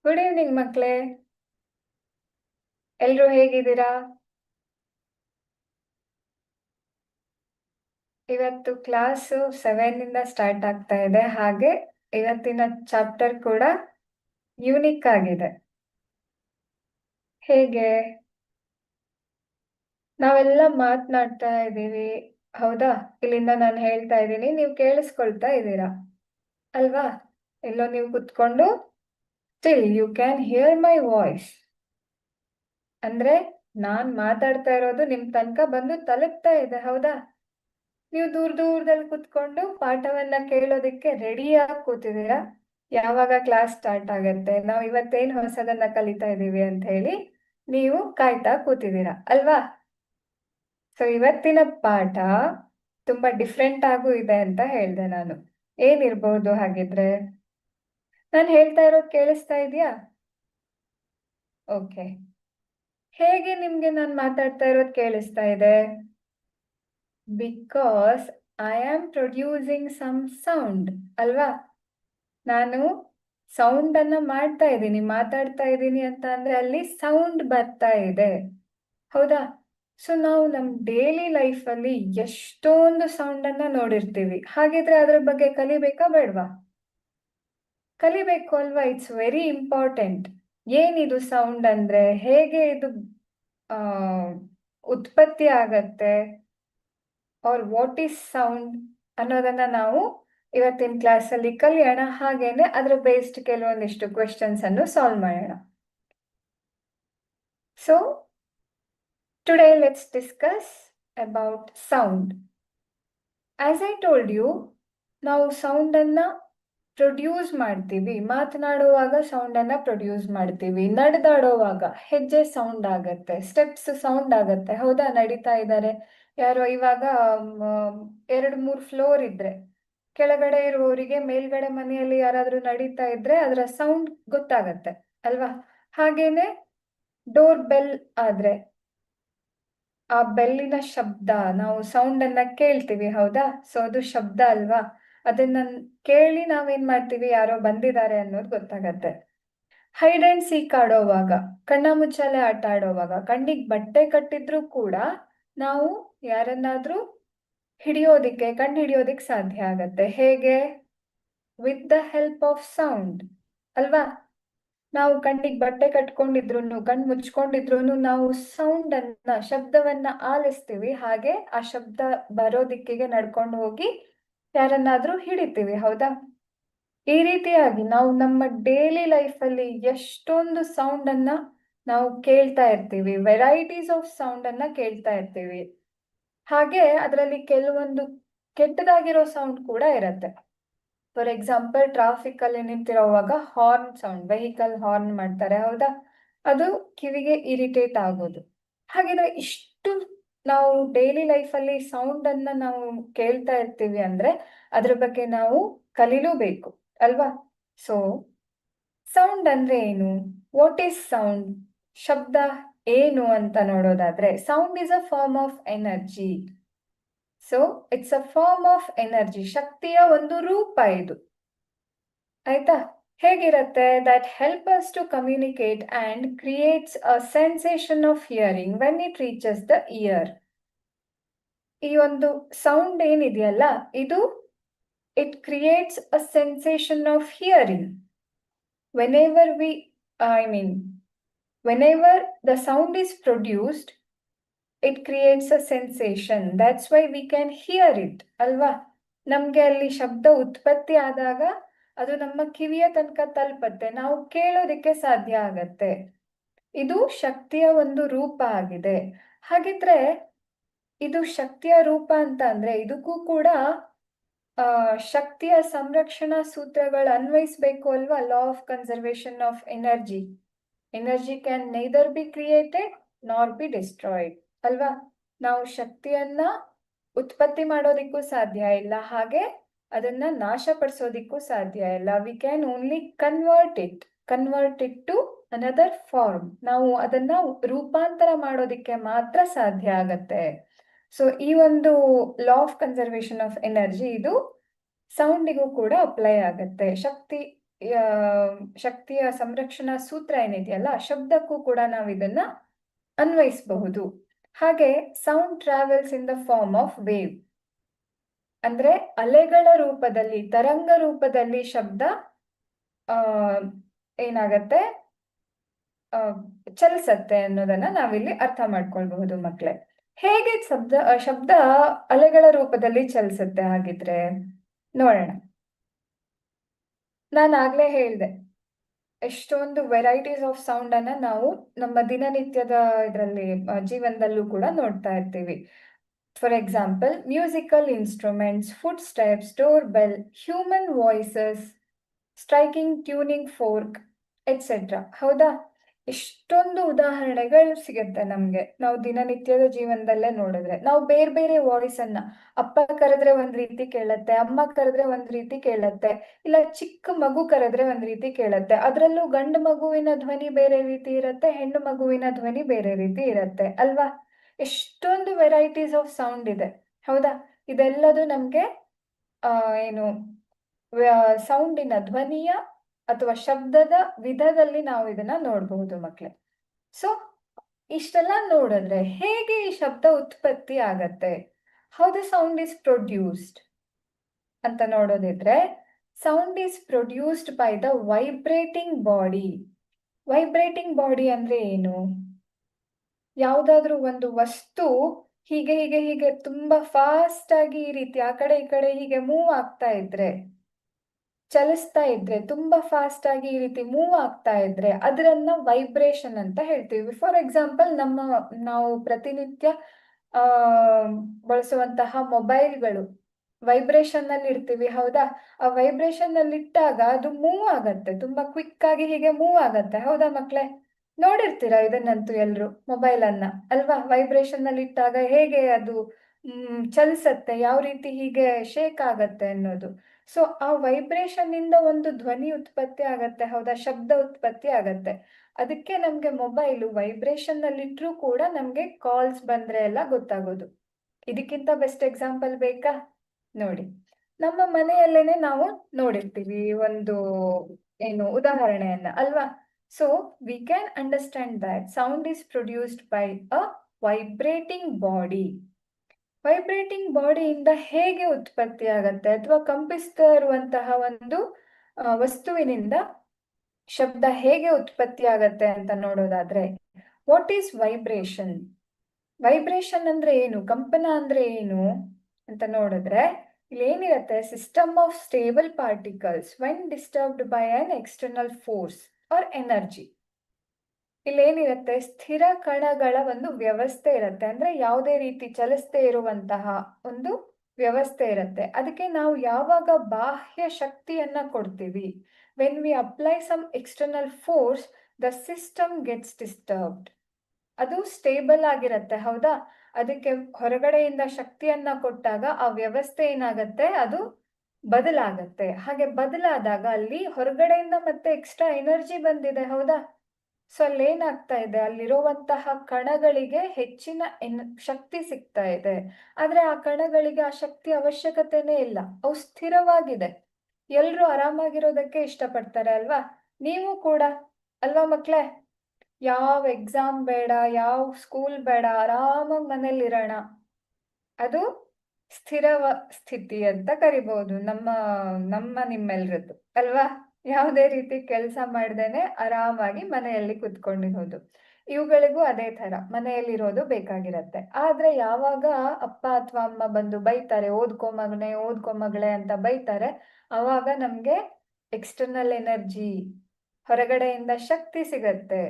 Good evening ಮಕ್ಕಳೇ. ಎಲ್ರೂ ಹೇಗಿದ್ದೀರಾ? ಇವತ್ತು ಕ್ಲಾಸು 7 ಇಂದ ಸ್ಟಾರ್ಟ್ ಆಗ್ತಾ ಇದೆ. ಹಾಗೆ ಇವತ್ತಿನ ಚಾಪ್ಟರ್ ಕೂಡ ಯೂನಿಕ್ ಆಗಿದೆ. ಹೇಗೆ? ನಾವೆಲ್ಲ ಮಾತನಾಡ್ತಾ ಇದ್ದೀವಿ, ಹೌದಾ? ಇಲ್ಲಿಂದ ನಾನು ಹೇಳ್ತಾ ಇದ್ದೀನಿ, ನೀವು ಕೇಳಿಸ್ಕೊಳ್ತಾ ಇದ್ದೀರಾ ಅಲ್ವಾ? ಎಲ್ಲೋ ನೀವು ಕುತ್ಕೊಂಡು still you can hear my voice. ಅಂದ್ರೆ ನಾನ್ ಮಾತಾಡ್ತಾ ಇರೋದು ನಿಮ್ ತನಕ ಬಂದು ತಲುಪ್ತಾ ಇದೆ, ಹೌದಾ? ನೀವು ದೂರ ದೂರದಲ್ಲಿ ಕುತ್ಕೊಂಡು ಪಾಠವನ್ನ ಕೇಳೋದಿಕ್ಕೆ ರೆಡಿಯಾಗಿ ಕೂತಿದ್ದೀರಾ. ಯಾವಾಗ ಕ್ಲಾಸ್ ಸ್ಟಾರ್ಟ್ ಆಗತ್ತೆ, ನಾವು ಇವತ್ತೇನು ಹೊಸದನ್ನ ಕಲಿತಾ ಇದ್ದೀವಿ ಅಂತ ಹೇಳಿ ನೀವು ಕಾಯ್ತಾ ಕೂತಿದ್ದೀರಾ ಅಲ್ವಾ? ಸೊ ಇವತ್ತಿನ ಪಾಠ ತುಂಬಾ ಡಿಫ್ರೆಂಟ್ ಆಗೂ ಇದೆ ಅಂತ ಹೇಳ್ದೆ ನಾನು. ಏನಿರ್ಬಹುದು ಹಾಗಿದ್ರೆ? ನಾನು ಹೇಳ್ತಾ ಇರೋದು ಕೇಳಿಸ್ತಾ ಇದೆಯಾ? ಓಕೆ. ಹೇಗೆ ನಿಮ್ಗೆ ನಾನು ಮಾತಾಡ್ತಾ ಇರೋದು ಕೇಳಿಸ್ತಾ ಇದೆ? Because I am producing some sound ಅಲ್ವಾ? ನಾನು ಸೌಂಡ್ ಅನ್ನ ಮಾಡ್ತಾ ಇದ್ದೀನಿ, ಮಾತಾಡ್ತಾ ಇದ್ದೀನಿ ಅಂತ ಅಂದ್ರೆ ಅಲ್ಲಿ ಸೌಂಡ್ ಬರ್ತಾ ಇದೆ, ಹೌದಾ? ಸೊ ನಾವು ನಮ್ ಡೈಲಿ ಲೈಫ್ ಅಲ್ಲಿ ಎಷ್ಟೊಂದು ಸೌಂಡ್ ಅನ್ನ ನೋಡಿರ್ತೀವಿ. ಹಾಗಿದ್ರೆ ಅದ್ರ ಬಗ್ಗೆ ಕಲಿಬೇಕಾ ಬೇಡ್ವಾ? ಕಲಿಬೇಕು ಅಲ್ವಾ? It's very important. ಏನಿದು ಸೌಂಡ್ ಅಂದ್ರೆ, ಹೇಗೆ ಇದು ಆ ಉತ್ಪತ್ತಿ ಆಗತ್ತೆ, ಆರ್ ವಾಟ್ ಈಸ್ ಸೌಂಡ್ ಅನ್ನೋದನ್ನ ನಾವು ಇವತ್ತಿನ ಕ್ಲಾಸಲ್ಲಿ ಕಲಿಯೋಣ. ಹಾಗೇನೆ ಅದರ ಬೇಸ್ಡ್ ಕೆಲವೊಂದಿಷ್ಟು ಕ್ವೆಶನ್ಸ್ ಅನ್ನು ಸಾಲ್ವ್ ಮಾಡೋಣ. So today let's discuss about sound. As I told you, ನಾವು ಸೌಂಡ್ ಅನ್ನ ಪ್ರೊಡ್ಯೂಸ್ ಮಾಡ್ತೀವಿ. ಮಾತನಾಡುವಾಗ ಸೌಂಡ್ ಅನ್ನ ಪ್ರೊಡ್ಯೂಸ್ ಮಾಡ್ತೀವಿ, ನಡೆದಾಡುವಾಗ ಹೆಜ್ಜೆ ಸೌಂಡ್ ಆಗತ್ತೆ, ಸ್ಟೆಪ್ಸ್ ಸೌಂಡ್ ಆಗತ್ತೆ, ಹೌದಾ? ನಡೀತಾ ಇದ್ದಾರೆ ಯಾರೋ, ಇವಾಗ 2-3 ಫ್ಲೋರ್ ಇದ್ರೆ ಕೆಳಗಡೆ ಇರುವವರಿಗೆ ಮೇಲ್ಗಡೆ ಮನೆಯಲ್ಲಿ ಯಾರಾದ್ರೂ ನಡೀತಾ ಇದ್ರೆ ಅದರ ಸೌಂಡ್ ಗೊತ್ತಾಗತ್ತೆ ಅಲ್ವಾ? ಹಾಗೇನೆ ಡೋರ್ ಬೆಲ್ ಆದ್ರೆ ಆ ಬೆಲ್ಲಿನ ಶಬ್ದ, ನಾವು ಸೌಂಡ್ ಅನ್ನ ಕೇಳ್ತೀವಿ, ಹೌದಾ? ಸೊ ಅದು ಶಬ್ದ ಅಲ್ವಾ? ಅದನ್ನ ಕೇಳಿ ನಾವೇನ್ ಮಾಡ್ತೀವಿ, ಯಾರೋ ಬಂದಿದ್ದಾರೆ ಅನ್ನೋದು ಗೊತ್ತಾಗತ್ತೆ. ಹೈಡ್ ಅಂಡ್ ಸೀಕ್ ಆಡೋವಾಗ, ಕಣ್ಣ ಮುಚ್ಚಾಲೆ ಆಟ ಆಡೋವಾಗ ಕಣ್ಣಿಗೆ ಬಟ್ಟೆ ಕಟ್ಟಿದ್ರು ಕೂಡ ನಾವು ಯಾರನ್ನಾದ್ರೂ ಕಣ್ಣು ಹಿಡಿಯೋದಿಕ್ ಸಾಧ್ಯ ಆಗತ್ತೆ. ಹೇಗೆ? With the help of sound ಅಲ್ವಾ? ನಾವು ಕಣ್ಣಿಗೆ ಬಟ್ಟೆ ಕಟ್ಕೊಂಡಿದ್ರು, ಕಣ್ಣು ಮುಚ್ಕೊಂಡಿದ್ರು ನಾವು ಸೌಂಡ್ ಅನ್ನ, ಶಬ್ದವನ್ನ ಆಲಿಸ್ತೀವಿ. ಹಾಗೆ ಆ ಶಬ್ದ ಬರೋ ದಿಕ್ಕಿಗೆ ನಡ್ಕೊಂಡು ಹೋಗಿ ಯಾರನ್ನಾದ್ರೂ ಹಿಡಿತೀವಿ, ಹೌದಾ? ಈ ರೀತಿಯಾಗಿ ನಾವು ನಮ್ಮ ಡೈಲಿ ಲೈಫ್ ಅಲ್ಲಿ ಎಷ್ಟೊಂದು ಸೌಂಡ್ ಅನ್ನ ನಾವು ಕೇಳ್ತಾ ಇರ್ತೀವಿ, ವೆರೈಟೀಸ್ ಆಫ್ ಸೌಂಡ್ ಅನ್ನ ಕೇಳ್ತಾ ಇರ್ತೀವಿ. ಹಾಗೆ ಅದರಲ್ಲಿ ಕೆಲವೊಂದು ಕೆಟ್ಟದಾಗಿರೋ ಸೌಂಡ್ ಕೂಡ ಇರತ್ತೆ. ಫಾರ್ ಎಕ್ಸಾಂಪಲ್, ಟ್ರಾಫಿಕ್ ಅಲ್ಲಿ ನಿಂತಿರೋವಾಗ ಹಾರ್ನ್ ಸೌಂಡ್, ವೆಹಿಕಲ್ ಹಾರ್ನ್ ಮಾಡ್ತಾರೆ, ಹೌದಾ? ಅದು ಕಿವಿಗೆ ಇರಿಟೇಟ್ ಆಗೋದು. ಹಾಗಿದ್ರೆ ಇಷ್ಟು ನಾವು ಡೈಲಿ ಲೈಫ್ ಅಲ್ಲಿ ಸೌಂಡ್ ಅನ್ನ ನಾವು ಕೇಳ್ತಾ ಇರ್ತೀವಿ ಅಂದ್ರೆ ಅದ್ರ ಬಗ್ಗೆ ನಾವು ಕಲೀಲೂಬೇಕು ಅಲ್ವಾ? ಸೊ ಸೌಂಡ್ ಅಂದ್ರೆ ಏನು? What is sound? ಶಬ್ದ ಏನು ಅಂತ ನೋಡೋದಾದ್ರೆ, sound is a form of energy. So it's a form of energy, ಶಕ್ತಿಯ ಒಂದು ರೂಪ ಇದು, ಆಯ್ತಾ? ಹೇಗಿರತ್ತೆ? That help us to communicate and creates a sensation of hearing when it reaches the ear. ಈ ಒಂದು ಸೌಂಡ್ ಏನಿದೆಯಲ್ಲ, ಇದು it creates a sensation of hearing. whenever we I mean whenever the sound is produced, it creates a sensation. That's why we can hear it ಅಲ್ವಾ? ನಮ್ಗೆ ಅಲ್ಲಿ ಶಬ್ದ ಉತ್ಪತ್ತಿ ಆದಾಗ ಅದು ನಮ್ಮ ಕಿವಿಯ ತನಕ ತಲುಪತ್ತೆ, ನಾವು ಕೇಳೋದಿಕ್ಕೆ ಸಾಧ್ಯ ಆಗತ್ತೆ. ಇದು ಶಕ್ತಿಯ ಒಂದು ರೂಪ ಆಗಿದೆ. ಹಾಗಿದ್ರೆ ಇದು ಶಕ್ತಿಯ ರೂಪ ಅಂತ ಅಂದ್ರೆ ಇದಕ್ಕೂ ಕೂಡ ಶಕ್ತಿಯ ಸಂರಕ್ಷಣಾ ಸೂತ್ರಗಳು ಅನ್ವಯಿಸಬೇಕು ಅಲ್ವಾ? Law of conservation of energy. Energy can neither be created ನಾರ್ ಬಿ ಡಿಸ್ಟ್ರಾಯ್ಡ್ ಅಲ್ವಾ? ನಾವು ಶಕ್ತಿಯನ್ನ ಉತ್ಪತ್ತಿ ಮಾಡೋದಿಕ್ಕೂ ಸಾಧ್ಯ ಇಲ್ಲ, ಹಾಗೆ ಅದನ್ನ ನಾಶಪಡಿಸೋದಿಕ್ಕೂ ಸಾಧ್ಯ ಇಲ್ಲ. We can only convert it to another form. ನಾವು ಅದನ್ನ ರೂಪಾಂತರ ಮಾಡೋದಿಕ್ಕೆ ಮಾತ್ರ ಸಾಧ್ಯ ಆಗತ್ತೆ. ಸೊ ಈ ಒಂದು law of conservation of energy ಇದು ಸೌಂಡಿಗೂ ಕೂಡ ಅಪ್ಲೈ ಆಗತ್ತೆ. ಶಕ್ತಿ ಶಕ್ತಿಯ ಸಂರಕ್ಷಣಾ ಸೂತ್ರ ಏನಿದೆಯಲ್ಲ, ಶಬ್ದಕ್ಕೂ ಕೂಡ ನಾವು ಇದನ್ನ ಅನ್ವಯಿಸಬಹುದು. ಹಾಗೆ sound travels in the form of wave, ಅಂದ್ರೆ ಅಲೆಗಳ ರೂಪದಲ್ಲಿ, ತರಂಗ ರೂಪದಲ್ಲಿ ಶಬ್ದ ಏನಾಗತ್ತೆ, ಚಲಿಸತ್ತೆ ಅನ್ನೋದನ್ನ ನಾವಿಲ್ಲಿ ಅರ್ಥ ಮಾಡ್ಕೊಳ್ಬಹುದು ಮಕ್ಕಳೇ. ಹೇಗೆ ಶಬ್ದ ಅಲೆಗಳ ರೂಪದಲ್ಲಿ ಚಲಿಸುತ್ತೆ ಹಾಗಿದ್ರೆ ನೋಡೋಣ. ನಾನು ಆಗ್ಲೇ ಹೇಳಿದೆ, ಎಷ್ಟೊಂದು ವೆರೈಟೀಸ್ ಆಫ್ ಸೌಂಡ್ ಅನ್ನ ನಾವು ನಮ್ಮ ದಿನನಿತ್ಯದ ಇದರಲ್ಲಿ ಜೀವನದಲ್ಲೂ ಕೂಡ ನೋಡ್ತಾ ಇರ್ತೀವಿ. For example, musical instruments, food steps, door bell, human voices, striking tuning fork et cetera. ಹೌದಾ? ಎಷ್ಟೊಂದು ಉದಾಹರಣೆಗಳು ಸಿಗುತ್ತೆ ನಮ್ಗೆ ನಾವು ದಿನನಿತ್ಯದ ಜೀವನದಲ್ಲೇ ನೋಡಿದ್ರೆ. ನಾವು ಬೇರೆ ಬೇರೆ ವಾಯ್ಸ್ ಅನ್ನ, ಅಪ್ಪ ಕರೆದ್ರೆ ಒಂದ್ ರೀತಿ ಕೇಳತ್ತೆ, ಅಮ್ಮ ಕರೆದ್ರೆ ಒಂದ್ ರೀತಿ ಕೇಳತ್ತೆ, ಇಲ್ಲ ಚಿಕ್ಕ ಮಗು ಕರೆದ್ರೆ ಒಂದ್ ರೀತಿ ಕೇಳತ್ತೆ. ಅದರಲ್ಲೂ ಗಂಡು ಮಗುವಿನ ಧ್ವನಿ ಬೇರೆ ರೀತಿ ಇರತ್ತೆ, ಹೆಣ್ಣು ಮಗುವಿನ ಧ್ವನಿ ಬೇರೆ ರೀತಿ ಇರತ್ತೆ ಅಲ್ವಾ? ಎಷ್ಟೊಂದು ವೆರೈಟೀಸ್ ಆಫ್ ಸೌಂಡ್ ಇದೆ. ಹೌದಾ? ಇದೆಲ್ಲದು ನಮ್ಗೆ ಏನು ಸೌಂಡಿನ ಧ್ವನಿಯ ಅಥವಾ ಶಬ್ದದ ವಿಧದಲ್ಲಿ ನಾವು ಇದನ್ನ ನೋಡಬಹುದು ಮಕ್ಕಳೇ. ಸೊ ಇಷ್ಟೆಲ್ಲ ನೋಡಿದ್ರೆ ಹೇಗೆ ಈ ಶಬ್ದ ಉತ್ಪತ್ತಿ ಆಗತ್ತೆ, how the sound is produced ಅಂತ ನೋಡೋದಿದ್ರೆ, sound is produced by the vibrating body. Vibrating body ಅಂದ್ರೆ ಏನು? ಯಾವುದಾದ್ರೂ ಒಂದು ವಸ್ತು ಹೀಗೆ ಹೀಗೆ ಹೀಗೆ ತುಂಬಾ ಫಾಸ್ಟ್ ಆಗಿ ಈ ರೀತಿ ಆ ಕಡೆ ಈ ಕಡೆ ಹೀಗೆ ಮೂವ್ ಆಗ್ತಾ ಇದ್ರೆ, ಚಲಿಸ್ತಾ ಇದ್ರೆ, ತುಂಬಾ ಫಾಸ್ಟ್ ಆಗಿ ಈ ರೀತಿ ಮೂವ್ ಆಗ್ತಾ ಇದ್ರೆ ಅದರನ್ನ ವೈಬ್ರೇಷನ್ ಅಂತ ಹೇಳ್ತೀವಿ. ಫಾರ್ ಎಕ್ಸಾಂಪಲ್, ನಾವು ಪ್ರತಿನಿತ್ಯ ಆ ಬಳಸುವಂತಹ ಮೊಬೈಲ್ಗಳು ವೈಬ್ರೇಷನ್ ಅಲ್ಲಿ ಇಡ್ತೀವಿ. ಹೌದಾ? ಆ ವೈಬ್ರೇಷನ್ ಅಲ್ಲಿ ಇಟ್ಟಾಗ ಅದು ಮೂವ್ ಆಗತ್ತೆ, ತುಂಬಾ ಕ್ವಿಕ್ ಆಗಿ ಹೀಗೆ ಮೂವ್ ಆಗತ್ತೆ. ಹೌದಾ ಮಕ್ಳೇ? ನೋಡಿರ್ತೀರಾ ಇದನ್ನಂತೂ ಎಲ್ರು ಮೊಬೈಲ್ ಅನ್ನ ಅಲ್ವಾ? ವೈಬ್ರೇಷನ್ ಅಲ್ಲಿ ಇಟ್ಟಾಗ ಹೇಗೆ ಅದು ಚಲಿಸತ್ತೆ, ಯಾವ ರೀತಿ ಹೀಗೆ ಶೇಕ್ ಆಗತ್ತೆ ಅನ್ನೋದು. ಸೊ ಆ ವೈಬ್ರೇಷನ್ ಇಂದ ಒಂದು ಧ್ವನಿ ಉತ್ಪತ್ತಿ ಆಗತ್ತೆ. ಹೌದಾ? ಶಬ್ದ ಉತ್ಪತ್ತಿ ಆಗತ್ತೆ. ಅದಕ್ಕೆ ನಮ್ಗೆ ಮೊಬೈಲ್ ವೈಬ್ರೇಷನ್ ಅಲ್ಲಿ ಇಟ್ರೂ ಕೂಡ ನಮ್ಗೆ ಕಾಲ್ಸ್ ಬಂದ್ರೆ ಎಲ್ಲ ಗೊತ್ತಾಗೋದು. ಇದಕ್ಕಿಂತ ಬೆಸ್ಟ್ ಎಕ್ಸಾಂಪಲ್ ಬೇಕಾ? ನೋಡಿ, ನಮ್ಮ ಮನೆಯಲ್ಲೇನೆ ನಾವು ನೋಡಿರ್ತೀವಿ ಒಂದು ಉದಾಹರಣೆಯನ್ನ ಅಲ್ವಾ? So we can understand that sound is produced by a vibrating body. Vibrating ಬಾಡಿಯಿಂದ ಹೇಗೆ ಉತ್ಪತ್ತಿ ಆಗತ್ತೆ ಅಥವಾ ಕಂಪಿಸ್ತಾ ಇರುವಂತಹ ಒಂದು ವಸ್ತುವಿನಿಂದ ಶಬ್ದ ಹೇಗೆ ಉತ್ಪತ್ತಿ ಆಗತ್ತೆ ಅಂತ ನೋಡೋದಾದ್ರೆ, ವಾಟ್ ಈಸ್ ವೈಬ್ರೇಷನ್? ವೈಬ್ರೇಷನ್ ಅಂದ್ರೆ ಏನು, ಕಂಪನ ಅಂದ್ರೆ ಏನು ಅಂತ ನೋಡಿದ್ರೆ, ಇಲ್ಲಿ ಏನಿರುತ್ತೆ, system of stable particles when disturbed by an external force or energy. ಇಲ್ಲೇನಿರುತ್ತೆ, ಸ್ಥಿರ ಕಣಗಳ ಒಂದು ವ್ಯವಸ್ಥೆ ಇರುತ್ತೆ. ಅಂದ್ರೆ ಯಾವುದೇ ರೀತಿ ಚಲಿಸದೇ ಇರುವಂತಹ ಒಂದು ವ್ಯವಸ್ಥೆ ಇರುತ್ತೆ. ಅದಕ್ಕೆ ನಾವು ಯಾವಾಗ ಬಾಹ್ಯ ಶಕ್ತಿಯನ್ನ ಕೊಡ್ತೀವಿ, when we apply some external force, the system gets disturbed. ಅದು ಸ್ಟೇಬಲ್ ಆಗಿರತ್ತೆ. ಹೌದಾ? ಅದಕ್ಕೆ ಹೊರಗಡೆಯಿಂದ ಶಕ್ತಿಯನ್ನ ಕೊಟ್ಟಾಗ ಆ ವ್ಯವಸ್ಥೆ ಏನಾಗತ್ತೆ, ಅದು ಬದಲಾಗತ್ತೆ. ಹಾಗೆ ಬದಲಾದಾಗ ಅಲ್ಲಿ ಹೊರಗಡೆಯಿಂದ ಮತ್ತೆ ಎಕ್ಸ್ಟ್ರಾ ಎನರ್ಜಿ ಬಂದಿದೆ. ಹೌದಾ? ಸೊ ಅಲ್ಲೇನಾಗ್ತಾ ಇದೆ, ಅಲ್ಲಿರುವಂತಹ ಕಣಗಳಿಗೆ ಹೆಚ್ಚಿನ ಶಕ್ತಿ ಸಿಗ್ತಾ ಇದೆ. ಆದ್ರೆ ಆ ಕಣಗಳಿಗೆ ಆ ಶಕ್ತಿ ಅವಶ್ಯಕತೆನೇ ಇಲ್ಲ, ಅವು ಸ್ಥಿರವಾಗಿದೆ. ಎಲ್ರು ಆರಾಮಾಗಿರೋದಕ್ಕೆ ಇಷ್ಟಪಡ್ತಾರೆ ಅಲ್ವಾ? ನೀವು ಕೂಡ ಅಲ್ವಾ ಮಕ್ಳೇ? ಯಾವ ಎಕ್ಸಾಮ್ ಬೇಡ, ಯಾವ ಸ್ಕೂಲ್ ಬೇಡ, ಆರಾಮಾಗಿ ಮನೇಲಿರೋಣ, ಅದು ಸ್ಥಿರವ ಸ್ಥಿತಿ ಅಂತ ಕರಿಬಹುದು ನಿಮ್ಮೆಲ್ರದ್ದು ಅಲ್ವಾ? ಯಾವುದೇ ರೀತಿ ಕೆಲಸ ಮಾಡ್ದೇನೆ ಆರಾಮಾಗಿ ಮನೆಯಲ್ಲಿ ಕುತ್ಕೊಂಡಿರೋದು. ಇವುಗಳಿಗೂ ಅದೇ ತರ ಮನೆಯಲ್ಲಿರೋದು ಬೇಕಾಗಿರತ್ತೆ. ಆದ್ರೆ ಯಾವಾಗ ಅಪ್ಪ ಅಥವಾ ಅಮ್ಮ ಬಂದು ಬೈತಾರೆ, ಓದ್ಕೊ ಮಗನೆ, ಓದ್ಕೊ ಮಗಳೇ ಅಂತ ಬೈತಾರೆ, ಅವಾಗ ನಮ್ಗೆ ಎಕ್ಸ್ಟರ್ನಲ್ ಎನರ್ಜಿ, ಹೊರಗಡೆಯಿಂದ ಶಕ್ತಿ ಸಿಗತ್ತೆ.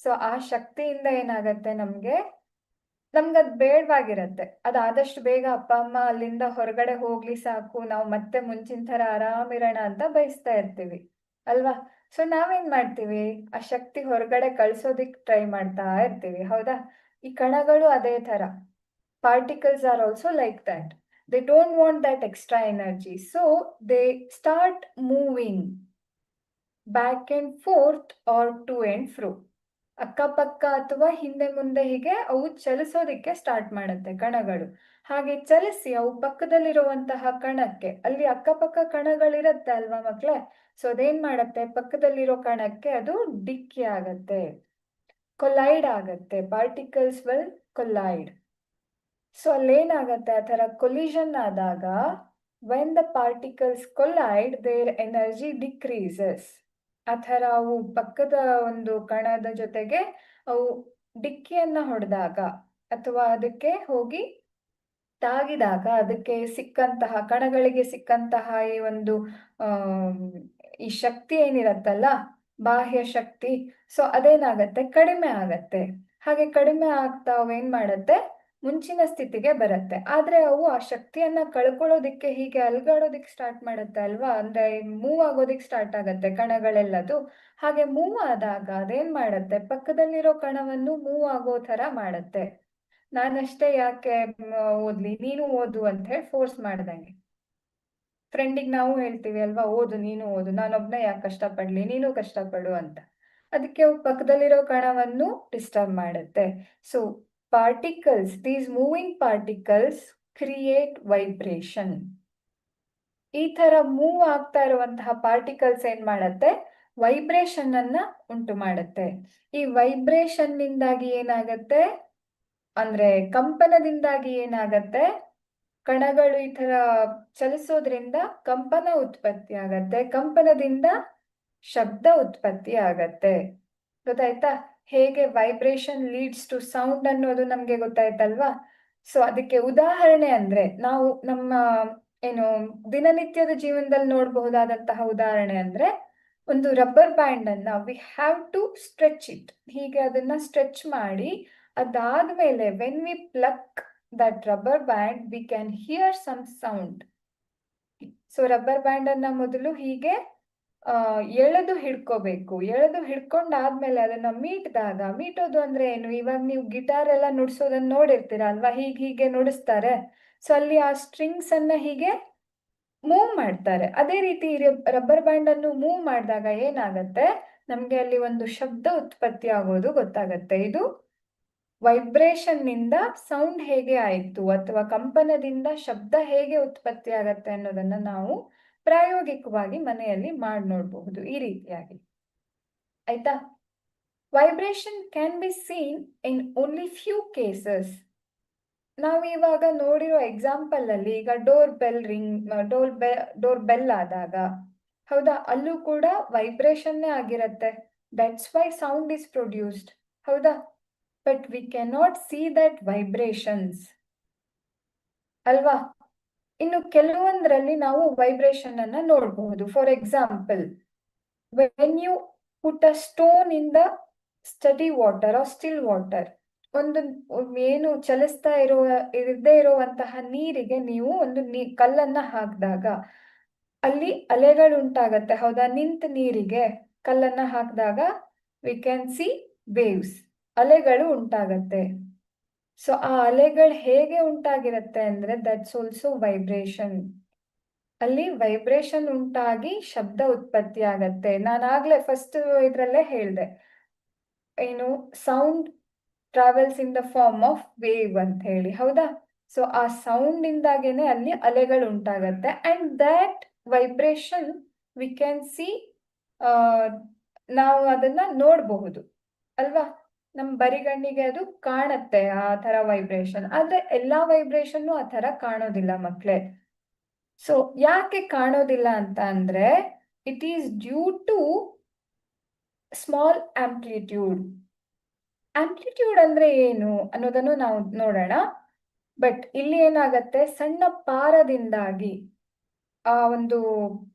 ಸೊ ಆ ಶಕ್ತಿಯಿಂದ ಏನಾಗತ್ತೆ, ನಮ್ಗದ್ ಬೇಡವಾಗಿರತ್ತೆ. ಅದಾದಷ್ಟು ಬೇಗ ಅಪ್ಪ ಅಮ್ಮ ಅಲ್ಲಿಂದ ಹೊರಗಡೆ ಹೋಗ್ಲಿ ಸಾಕು, ನಾವು ಮತ್ತೆ ಮುಂಚಿನ ತರ ಆರಾಮಿರೋಣ ಅಂತ ಬಯಸ್ತಾ ಇರ್ತೀವಿ ಅಲ್ವಾ? ಸೊ ನಾವೇನ್ ಮಾಡ್ತೀವಿ, ಆ ಶಕ್ತಿ ಹೊರಗಡೆ ಕಳ್ಸೋದಿಕ್ ಟ್ರೈ ಮಾಡ್ತಾ ಇರ್ತೀವಿ. ಹೌದಾ? ಈ ಕಣಗಳು ಅದೇ ತರ. Particles are also like that. They don't want that extra energy, so they start moving back and forth or to and fro. ಅಕ್ಕಪಕ್ಕ ಅಥವಾ ಹಿಂದೆ ಮುಂದೆ ಹೀಗೆ ಅವು ಚಲಿಸೋದಿಕ್ಕೆ ಸ್ಟಾರ್ಟ್ ಮಾಡುತ್ತೆ ಕಣಗಳು. ಹಾಗೆ ಚಲಿಸಿ ಅವು ಪಕ್ಕದಲ್ಲಿರುವಂತಹ ಕಣಕ್ಕೆ, ಅಲ್ಲಿ ಅಕ್ಕಪಕ್ಕ ಕಣಗಳಿರತ್ತೆ ಅಲ್ವಾ ಮಕ್ಳೇ, ಸೊ ಅದೇನ್ ಮಾಡತ್ತೆ, ಪಕ್ಕದಲ್ಲಿರೋ ಕಣಕ್ಕೆ ಅದು ಡಿಕ್ಕಿ ಆಗತ್ತೆ, ಕೊಲೈಡ್ ಆಗತ್ತೆ, ಪಾರ್ಟಿಕಲ್ಸ್ ವಿಲ್ ಕೊಲೈಡ್. ಸೊ ಅಲ್ಲೇನಾಗತ್ತೆ, ಆ ಥರ ಕೊಲಿಷನ್ ಆದಾಗ when the particles collide their energy decreases. ಆ ಥರ ಅವು ಪಕ್ಕದ ಒಂದು ಕಣದ ಜೊತೆಗೆ ಅವು ಡಿಕ್ಕಿಯನ್ನ ಹೊಡೆದಾಗ ಅಥವಾ ಅದಕ್ಕೆ ಹೋಗಿ ತಾಗಿದಾಗ ಅದಕ್ಕೆ ಸಿಕ್ಕಂತಹ ಕಣಗಳಿಗೆ ಸಿಕ್ಕಂತಹ ಈ ಒಂದು ಈ ಶಕ್ತಿ ಏನಿರತ್ತಲ್ಲ, ಬಾಹ್ಯ ಶಕ್ತಿ, ಸೊ ಅದೇನಾಗತ್ತೆ, ಕಡಿಮೆ ಆಗತ್ತೆ. ಹಾಗೆ ಕಡಿಮೆ ಆಗ್ತಾ ಅವೇನ್ ಮಾಡತ್ತೆ, ಮುಂಚಿನ ಸ್ಥಿತಿಗೆ ಬರುತ್ತೆ. ಆದ್ರೆ ಅವು ಆ ಶಕ್ತಿಯನ್ನ ಕಳ್ಕೊಳ್ಳೋದಿಕ್ಕೆ ಹೀಗೆ ಅಲ್ಗಾಡೋದಿಕ್ ಸ್ಟಾರ್ಟ್ ಮಾಡುತ್ತೆ ಅಲ್ವಾ, ಅಂದ್ರೆ ಮೂವ್ ಆಗೋದಿಕ್ ಸ್ಟಾರ್ಟ್ ಆಗತ್ತೆ ಕಣಗಳೆಲ್ಲದು. ಹಾಗೆ ಮೂವ್ ಆದಾಗ ಅದೇನ್ ಮಾಡತ್ತೆ, ಪಕ್ಕದಲ್ಲಿರೋ ಕಣವನ್ನು ಮೂವ್ ಆಗೋ ತರ ಮಾಡತ್ತೆ. ನಾನಷ್ಟೇ ಯಾಕೆ ಓದ್ಲಿ, ನೀನು ಓದು ಅಂತ ಹೇಳಿ ಫೋರ್ಸ್ ಮಾಡ್ದಂಗೆ. ಫ್ರೆಂಡಿಗೆ ನಾವು ಹೇಳ್ತೀವಿ ಅಲ್ವಾ, ಓದು ನೀನು ಓದು, ನಾನೊಬ್ನೇ ಯಾಕೆ ಕಷ್ಟಪಡ್ಲಿ, ನೀನು ಕಷ್ಟಪಡು ಅಂತ. ಅದಕ್ಕೆ ಪಕ್ಕದಲ್ಲಿರೋ ಕಣವನ್ನು ಡಿಸ್ಟರ್ಬ್ ಮಾಡುತ್ತೆ. So particles, these moving particles create vibration. ಈ ತರ ಮೂವ್ ಆಗ್ತಾ ಇರುವಂತಹ ಪಾರ್ಟಿಕಲ್ಸ್ ಏನ್ ಮಾಡತ್ತೆ, ವೈಬ್ರೇಷನ್ ಅನ್ನ ಉಂಟು ಮಾಡುತ್ತೆ. ಈ ವೈಬ್ರೇಷನ್ ನಿಂದಾಗಿ ಏನಾಗತ್ತೆ ಅಂದ್ರೆ, ಕಂಪನದಿಂದಾಗಿ ಏನಾಗತ್ತೆ, ಕಣಗಳು ಈ ತರ ಚಲಿಸೋದ್ರಿಂದ ಕಂಪನ ಉತ್ಪತ್ತಿ ಆಗತ್ತೆ, ಕಂಪನದಿಂದ ಶಬ್ದ ಉತ್ಪತ್ತಿ ಆಗತ್ತೆ. ಗೊತ್ತಾಯ್ತಾ? ಹೇಗೆ ವೈಬ್ರೇಷನ್ ಲೀಡ್ಸ್ ಟು ಸೌಂಡ್ ಅನ್ನೋದು ನಮ್ಗೆ ಗೊತ್ತಾಯ್ತಲ್ವಾ. ಸೊ ಅದಕ್ಕೆ ಉದಾಹರಣೆ ಅಂದ್ರೆ, ನಾವು ನಮ್ಮ ಏನು ದಿನನಿತ್ಯದ ಜೀವನದಲ್ಲಿ ನೋಡಬಹುದಾದಂತಹ ಉದಾಹರಣೆ ಅಂದ್ರೆ, ಒಂದು ರಬ್ಬರ್ ಬ್ಯಾಂಡ್ ಅನ್ನ we have to stretch it. ಹೀಗೆ ಅದನ್ನ ಸ್ಟ್ರೆಚ್ ಮಾಡಿ ಅದಾದ್ಮೇಲೆ when we pluck that rubber band we can hear some sound. So rubber band ಅನ್ನ ಮೊದಲು ಹೀಗೆ ಎಳೆದು ಹಿಡ್ಕೋಬೇಕು. ಎಳೆದು ಹಿಡ್ಕೊಂಡಾದ್ಮೇಲೆ ಅದನ್ನ ಮೀಟೋದು ಅಂದ್ರೆ ಏನು, ಇವಾಗ ನೀವು ಗಿಟಾರ್ ಎಲ್ಲ ನುಡ್ಸೋದನ್ನ ನೋಡಿರ್ತೀರ ಅಲ್ವಾ, ಹೀಗೆ ನುಡಿಸ್ತಾರೆ. ಸೊ ಅಲ್ಲಿ ಆ ಸ್ಟ್ರಿಂಗ್ಸ್ ಅನ್ನ ಹೀಗೆ ಮೂವ್ ಮಾಡ್ತಾರೆ. ಅದೇ ರೀತಿ ರಬ್ಬರ್ ಬ್ಯಾಂಡ್ ಅನ್ನು ಮೂವ್ ಮಾಡಿದಾಗ ಏನಾಗತ್ತೆ, ನಮ್ಗೆ ಅಲ್ಲಿ ಒಂದು ಶಬ್ದ ಉತ್ಪತ್ತಿ ಆಗೋದು ಗೊತ್ತಾಗತ್ತೆ. ಇದು ವೈಬ್ರೇಷನ್ ನಿಂದ ಸೌಂಡ್ ಹೇಗೆ ಆಯಿತು ಅಥವಾ ಕಂಪನದಿಂದ ಶಬ್ದ ಹೇಗೆ ಉತ್ಪತ್ತಿ ಆಗತ್ತೆ ಅನ್ನೋದನ್ನ ನಾವು ಪ್ರಾಯೋಗಿಕವಾಗಿ ಮನೆಯಲ್ಲಿ ಮಾಡಿ ನೋಡಬಹುದು ಈ ರೀತಿಯಾಗಿ. ಆಯ್ತಾ? Vibration can be seen in only few cases. ನಾವು ಇವಾಗ ನೋಡಿರೋ ಎಕ್ಸಾಂಪಲ್ ಅಲ್ಲಿ, ಈಗ ಡೋರ್ ಬೆಲ್ ಆದಾಗ, ಹೌದಾ, ಅಲ್ಲೂ ಕೂಡ ವೈಬ್ರೇಷನ್ನೇ ಆಗಿರತ್ತೆ. That's why sound is produced, ಹೌದಾ. But we can not see that vibrations ಅಲ್ವಾ. ಇನ್ನು ಕೆಲವೊಂದರಲ್ಲಿ ನಾವು ವೈಬ್ರೇಷನ್ ಅನ್ನ ನೋಡಬಹುದು. For example, when you put a stone in the steady water or still water, ಒಂದು ಏನು ಚಲಿಸ್ತಾ ಇರದೇ ಇರುವಂತಹ ನೀರಿಗೆ ನೀವು ಒಂದು ಕಲ್ಲನ್ನ ಹಾಕಿದಾಗ ಅಲ್ಲಿ ಅಲೆಗಳು ಉಂಟಾಗತ್ತೆ, ಹೌದಾ. ನಿಂತ ನೀರಿಗೆ ಕಲ್ಲನ್ನ ಹಾಕಿದಾಗ ವಿ ಕ್ಯಾನ್ ಸಿ ವೇವ್ಸ್, ಅಲೆಗಳು ಉಂಟಾಗತ್ತೆ. ಸೊ ಆ ಅಲೆಗಳು ಹೇಗೆ ಉಂಟಾಗಿರತ್ತೆ ಅಂದ್ರೆ, ದಟ್ಸ್ ಆಲ್ಸೋ ವೈಬ್ರೇಷನ್. ಅಲ್ಲಿ ವೈಬ್ರೇಷನ್ ಉಂಟಾಗಿ ಶಬ್ದ ಉತ್ಪತ್ತಿ ಆಗತ್ತೆ. ನಾನಾಗ್ಲೇ ಫಸ್ಟ್ ಇದ್ರಲ್ಲೇ ಹೇಳ್ದೆ, ಏನು sound travels in the form of wave ಅಂತ ಹೇಳಿ, ಹೌದಾ. ಸೊ ಆ ಸೌಂಡ್ ಇಂದಾಗೇನೆ ಅಲ್ಲಿ ಅಲೆಗಳು ಉಂಟಾಗತ್ತೆ. And that vibration we can see, ನಾವು ಅದನ್ನ ನೋಡಬಹುದು ಅಲ್ವಾ. ನಮ್ ಬರಿಗಣ್ಣಿಗೆ ಅದು ಕಾಣತ್ತೆ ಆ ತರ ವೈಬ್ರೇಷನ್. ಆದ್ರೆ ಎಲ್ಲಾ ವೈಬ್ರೇಷನ್ ಆ ತರ ಕಾಣೋದಿಲ್ಲ ಮಕ್ಳೇ. ಸೊ ಯಾಕೆ ಕಾಣೋದಿಲ್ಲ ಅಂತ ಅಂದ್ರೆ, it is due to small amplitude. Amplitude ಅಂದ್ರೆ ಏನು ಅನ್ನೋದನ್ನು ನಾವು ನೋಡೋಣ. ಬಟ್ ಇಲ್ಲಿ ಏನಾಗತ್ತೆ, ಸಣ್ಣ ಪಾರದಿಂದಾಗಿ ಆ ಒಂದು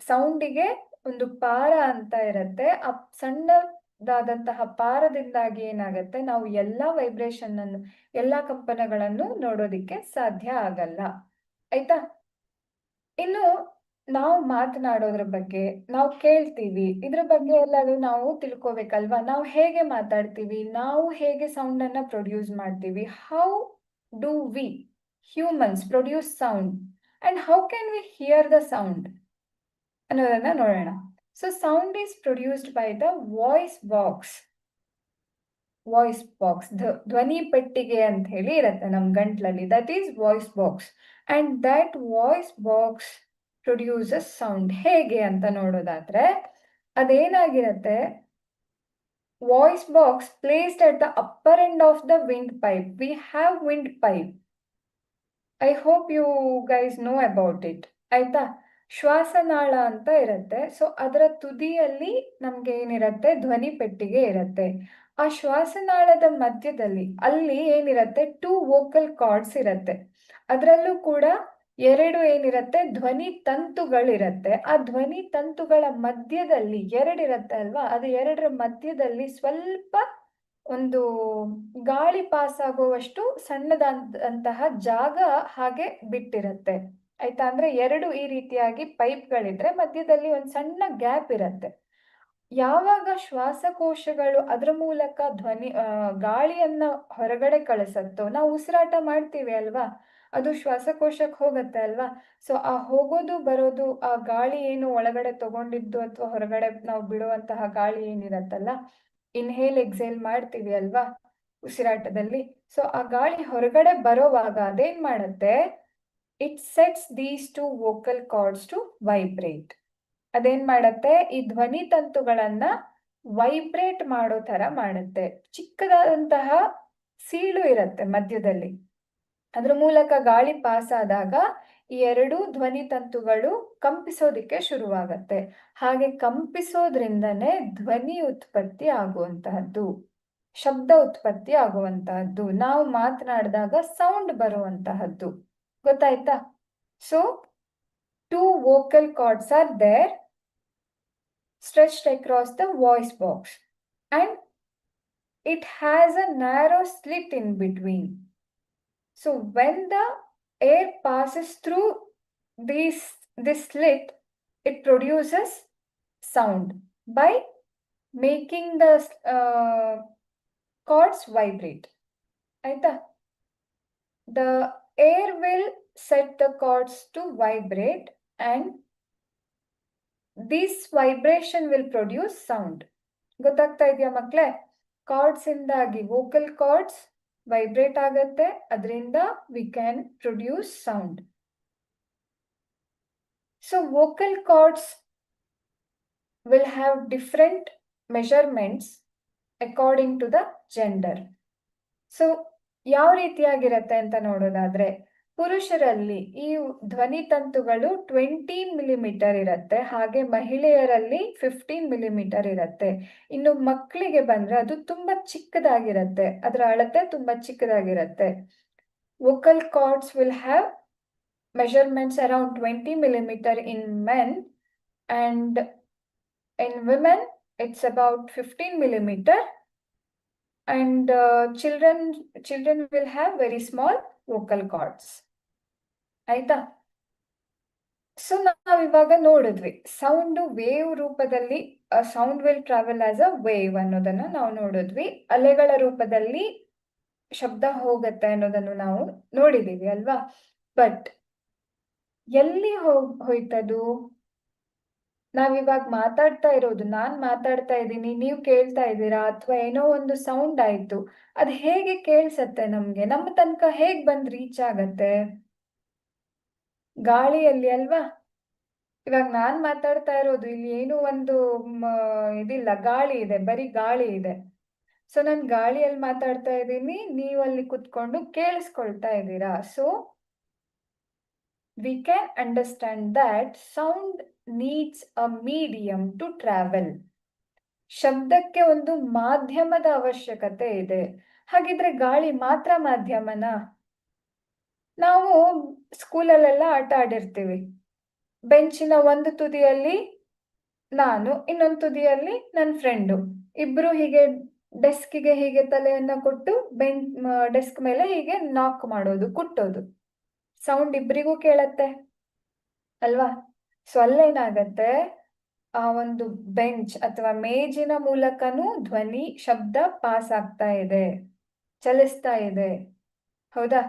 ಸೌಂಡಿಗೆ ಒಂದು ಪಾರ ಅಂತ ಇರತ್ತೆ. ಆ ಸಣ್ಣದಾದಂತಹ ಪಾರದಿಂದಾಗಿ ಏನಾಗತ್ತೆ, ನಾವು ಎಲ್ಲಾ ವೈಬ್ರೇಷನ್ ಅನ್ನು, ಎಲ್ಲಾ ಕಂಪನಗಳನ್ನು ನೋಡೋದಿಕ್ಕೆ ಸಾಧ್ಯ ಆಗಲ್ಲ. ಆಯ್ತಾ? ಇನ್ನು ನಾವು ಮಾತನಾಡೋದ್ರ ಬಗ್ಗೆ, ನಾವು ಕೇಳ್ತೀವಿ, ಇದ್ರ ಬಗ್ಗೆ ಎಲ್ಲಾದ್ರೂ ನಾವು ತಿಳ್ಕೊಬೇಕಲ್ವಾ. ನಾವು ಹೇಗೆ ಮಾತಾಡ್ತೀವಿ, ನಾವು ಹೇಗೆ ಸೌಂಡ್ ಅನ್ನ ಪ್ರೊಡ್ಯೂಸ್ ಮಾಡ್ತೀವಿ, how do we humans produce sound and how can we hear the sound ಅನ್ನೋದನ್ನ ನೋಡೋಣ. So sound is produced by the voice box. Voice box, ಧ್ವನಿ ಪೆಟ್ಟಿಗೆ ಅಂತ ಹೇಳಿ ಇರುತ್ತೆ ನಮ್ಮ ಗಂಟ್ಲಲ್ಲಿ, that is voice box. And that voice box produces sound. ಹೇಗೆ ಅಂತ ನೋಡೋದಾದ್ರೆ ಅದೇನಾಗಿರುತ್ತೆ, voice box placed at the upper end of the windpipe. We have windpipe. I hope you guys know about it. ಆಯ್ತಾ? ಶ್ವಾಸನಾಳ ಅಂತ ಇರುತ್ತೆ. ಸೊ ಅದರ ತುದಿಯಲ್ಲಿ ನಮ್ಗೆ ಏನಿರುತ್ತೆ, ಧ್ವನಿ ಪೆಟ್ಟಿಗೆ ಇರುತ್ತೆ. ಆ ಶ್ವಾಸನಾಳದ ಮಧ್ಯದಲ್ಲಿ ಅಲ್ಲಿ ಏನಿರುತ್ತೆ, 2 ವೋಕಲ್ ಕಾರ್ಡ್ಸ್ ಇರುತ್ತೆ. ಅದರಲ್ಲೂ ಕೂಡ 2 ಏನಿರುತ್ತೆ, ಧ್ವನಿ ತಂತುಗಳಿರುತ್ತೆ. ಆ ಧ್ವನಿ ತಂತುಗಳ ಮಧ್ಯದಲ್ಲಿ 2 ಇರುತ್ತೆ ಅಲ್ವಾ, ಅದು 2ರ ಮಧ್ಯದಲ್ಲಿ ಸ್ವಲ್ಪ ಒಂದು ಗಾಳಿ ಪಾಸ್ ಆಗುವಷ್ಟು ಸಣ್ಣದಂತಹ ಜಾಗ ಹಾಗೆ ಬಿಟ್ಟಿರುತ್ತೆ. ಆಯ್ತಾ? ಅಂದ್ರೆ 2 ಈ ರೀತಿಯಾಗಿ ಪೈಪ್ಗಳಿದ್ರೆ ಮಧ್ಯದಲ್ಲಿ ಒಂದು ಸಣ್ಣ ಗ್ಯಾಪ್ ಇರುತ್ತೆ. ಯಾವಾಗ ಶ್ವಾಸಕೋಶಗಳು ಅದರ ಮೂಲಕ ಗಾಳಿಯನ್ನ ಹೊರಗಡೆ ಕಳಿಸತ್ತೋ, ನಾವು ಉಸಿರಾಟ ಮಾಡ್ತೀವಿ ಅಲ್ವಾ, ಅದು ಶ್ವಾಸಕೋಶಕ್ಕೆ ಹೋಗುತ್ತೆ ಅಲ್ವಾ. ಸೊ ಆ ಹೋಗೋದು ಬರೋದು, ಆ ಗಾಳಿ ಏನು ಒಳಗಡೆ ತಗೊಂಡಿದ್ದು ಅಥವಾ ಹೊರಗಡೆ ನಾವು ಬಿಡುವಂತಹ ಗಾಳಿ ಏನಿರತ್ತಲ್ಲ, ಇನ್ಹೇಲ್ ಎಕ್ಸೇಲ್ ಮಾಡ್ತೀವಿ ಅಲ್ವಾ ಉಸಿರಾಟದಲ್ಲಿ. ಸೊ ಆ ಗಾಳಿ ಹೊರಗಡೆ ಬರೋವಾಗ ಅದೇನ್ ಮಾಡುತ್ತೆ, it sets these 2 vocal cords to vibrate. ಅದೇನ್ ಮಾಡತ್ತೆ, ಈ ಧ್ವನಿ ತಂತುಗಳನ್ನ ವೈಬ್ರೇಟ್ ಮಾಡೋ ತರ ಮಾಡುತ್ತೆ. ಚಿಕ್ಕದಾದಂತಹ ಸೀಳು ಇರುತ್ತೆ ಮಧ್ಯದಲ್ಲಿ, ಅದ್ರ ಮೂಲಕ ಗಾಳಿ ಪಾಸ್ ಆದಾಗ ಈ 2 ಧ್ವನಿ ತಂತುಗಳು ಕಂಪಿಸೋದಿಕ್ಕೆ ಶುರುವಾಗತ್ತೆ. ಹಾಗೆ ಕಂಪಿಸೋದ್ರಿಂದನೇ ಧ್ವನಿ ಉತ್ಪತ್ತಿ ಆಗುವಂತಹದ್ದು, ಶಬ್ದ ಉತ್ಪತ್ತಿ ಆಗುವಂತಹದ್ದು, ನಾವು ಮಾತನಾಡಿದಾಗ ಸೌಂಡ್ ಬರುವಂತಹದ್ದು. ಗೊತ್ತಾಯ್ತಾ? So 2 vocal cords are there stretched across the voice box, and it has a narrow slit in between. So when the air passes through this slit, it produces sound by making the cords vibrate. Aita? The air will set the cords to vibrate, and this vibration will produce sound. ಗೊತ್ತಾಗ್ತಾ ಇದೆಯಾ ಮಕ್ಕಳೇ? Cards ಇಂದಾಗಿ vocal cards vibrate ಆಗತ್ತೆ, ಅದರಿಂದ we can produce sound. So vocal cords will have different measurements according to the gender. So ಯಾವ ರೀತಿಯಾಗಿರತ್ತೆ ಅಂತ ನೋಡೋದಾದ್ರೆ, ಪುರುಷರಲ್ಲಿ ಈ ಧ್ವನಿ ತಂತುಗಳು 20 ಮಿಲಿಮೀಟರ್ ಇರುತ್ತೆ, ಹಾಗೆ ಮಹಿಳೆಯರಲ್ಲಿ 15 ಮಿಲಿಮೀಟರ್ ಇರುತ್ತೆ. ಇನ್ನು ಮಕ್ಕಳಿಗೆ ಬಂದ್ರೆ ಅದು ತುಂಬಾ ಚಿಕ್ಕದಾಗಿರುತ್ತೆ, ಅದರ ಅಳತೆ ತುಂಬಾ ಚಿಕ್ಕದಾಗಿರುತ್ತೆ. Vocal cords will have measurements around 20 millimeter in men, and in women it's about 15 millimeter, and children will have very small vocal cords. ಆಯ್ತಾ? ಸೊ ನಾವಿವಾಗ ನೋಡಿದ್ವಿ ಸೌಂಡ್ ವೇವ್ ರೂಪದಲ್ಲಿ, sound will travel as a wave ಅನ್ನೋದನ್ನ ನಾವು ನೋಡಿದ್ವಿ. ಅಲೆಗಳ ರೂಪದಲ್ಲಿ ಶಬ್ದ ಹೋಗತ್ತೆ ಅನ್ನೋದನ್ನು ನಾವು ನೋಡಿದೀವಿ ಅಲ್ವಾ. ಬಟ್ ಎಲ್ಲಿ ಹೋಯ್ತದು? ನಾವಿವಾಗ ಮಾತಾಡ್ತಾ ಇರೋದು, ನಾನ್ ಮಾತಾಡ್ತಾ ಇದ್ದೀನಿ, ನೀವು ಕೇಳ್ತಾ ಇದ್ದೀರಾ, ಅಥವಾ ಏನೋ ಒಂದು ಸೌಂಡ್ ಆಯ್ತು, ಅದು ಹೇಗೆ ಕೇಳ್ಸತ್ತೆ ನಮ್ಗೆ, ನಮ್ಮ ತನಕ ಹೇಗ್ ಬಂದ್ ರೀಚ್ ಆಗತ್ತೆ? ಗಾಳಿಯಲ್ಲಿ ಅಲ್ವಾ. ಇವಾಗ ನಾನ್ ಮಾತಾಡ್ತಾ ಇರೋದು, ಇಲ್ಲಿ ಏನು ಒಂದು ಇದಿಲ್ಲ, ಗಾಳಿ ಇದೆ, ಬರೀ ಗಾಳಿ ಇದೆ. ಸೊ ನಾನು ಗಾಳಿಯಲ್ಲಿ ಮಾತಾಡ್ತಾ ಇದ್ದೀನಿ, ನೀವು ಅಲ್ಲಿ ಕುತ್ಕೊಂಡು ಕೇಳಿಸ್ಕೊಳ್ತಾ ಇದ್ದೀರಾ. So we can understand that sound needs a medium to travel. ಶಬ್ದಕ್ಕೆ ಒಂದು ಮಾಧ್ಯಮದ ಅವಶ್ಯಕತೆ ಇದೆ. ಹಾಗಿದ್ರೆ ಗಾಳಿ ಮಾತ್ರ ಮಾಧ್ಯಮನಾ? ನಾವು ಸ್ಕೂಲಲ್ಲೆಲ್ಲ ಆಟ ಆಡಿರ್ತೀವಿ. ಬೆಂಚಿನ ಒಂದು ತುದಿಯಲ್ಲಿ ನಾನು, ಇನ್ನೊಂದು ತುದಿಯಲ್ಲಿ ನನ್ನ ಫ್ರೆಂಡು, ಇಬ್ರು ಹೀಗೆ ಡೆಸ್ಕಿಗೆ ಹೀಗೆ ತಲೆಯನ್ನ ಕೊಟ್ಟು ಡೆಸ್ಕ್ ಮೇಲೆ ಹೀಗೆ ನಾಕ್ ಮಾಡೋದು, ಕುಟ್ಟೋದು. ಸೌಂಡ್ ಇಬ್ಬರಿಗೂ ಕೇಳತ್ತೆ ಅಲ್ವಾ. ಸೊ ಅಲ್ಲೇನಾಗತ್ತೆ, ಆ ಒಂದು ಬೆಂಚ್ ಅಥವಾ ಮೇಜಿನ ಮೂಲಕನೂ ಧ್ವನಿ ಶಬ್ದ ಪಾಸ್ ಆಗ್ತಾ ಇದೆ, ಚಲಿಸ್ತಾ ಇದೆ. ಹೌದಾ?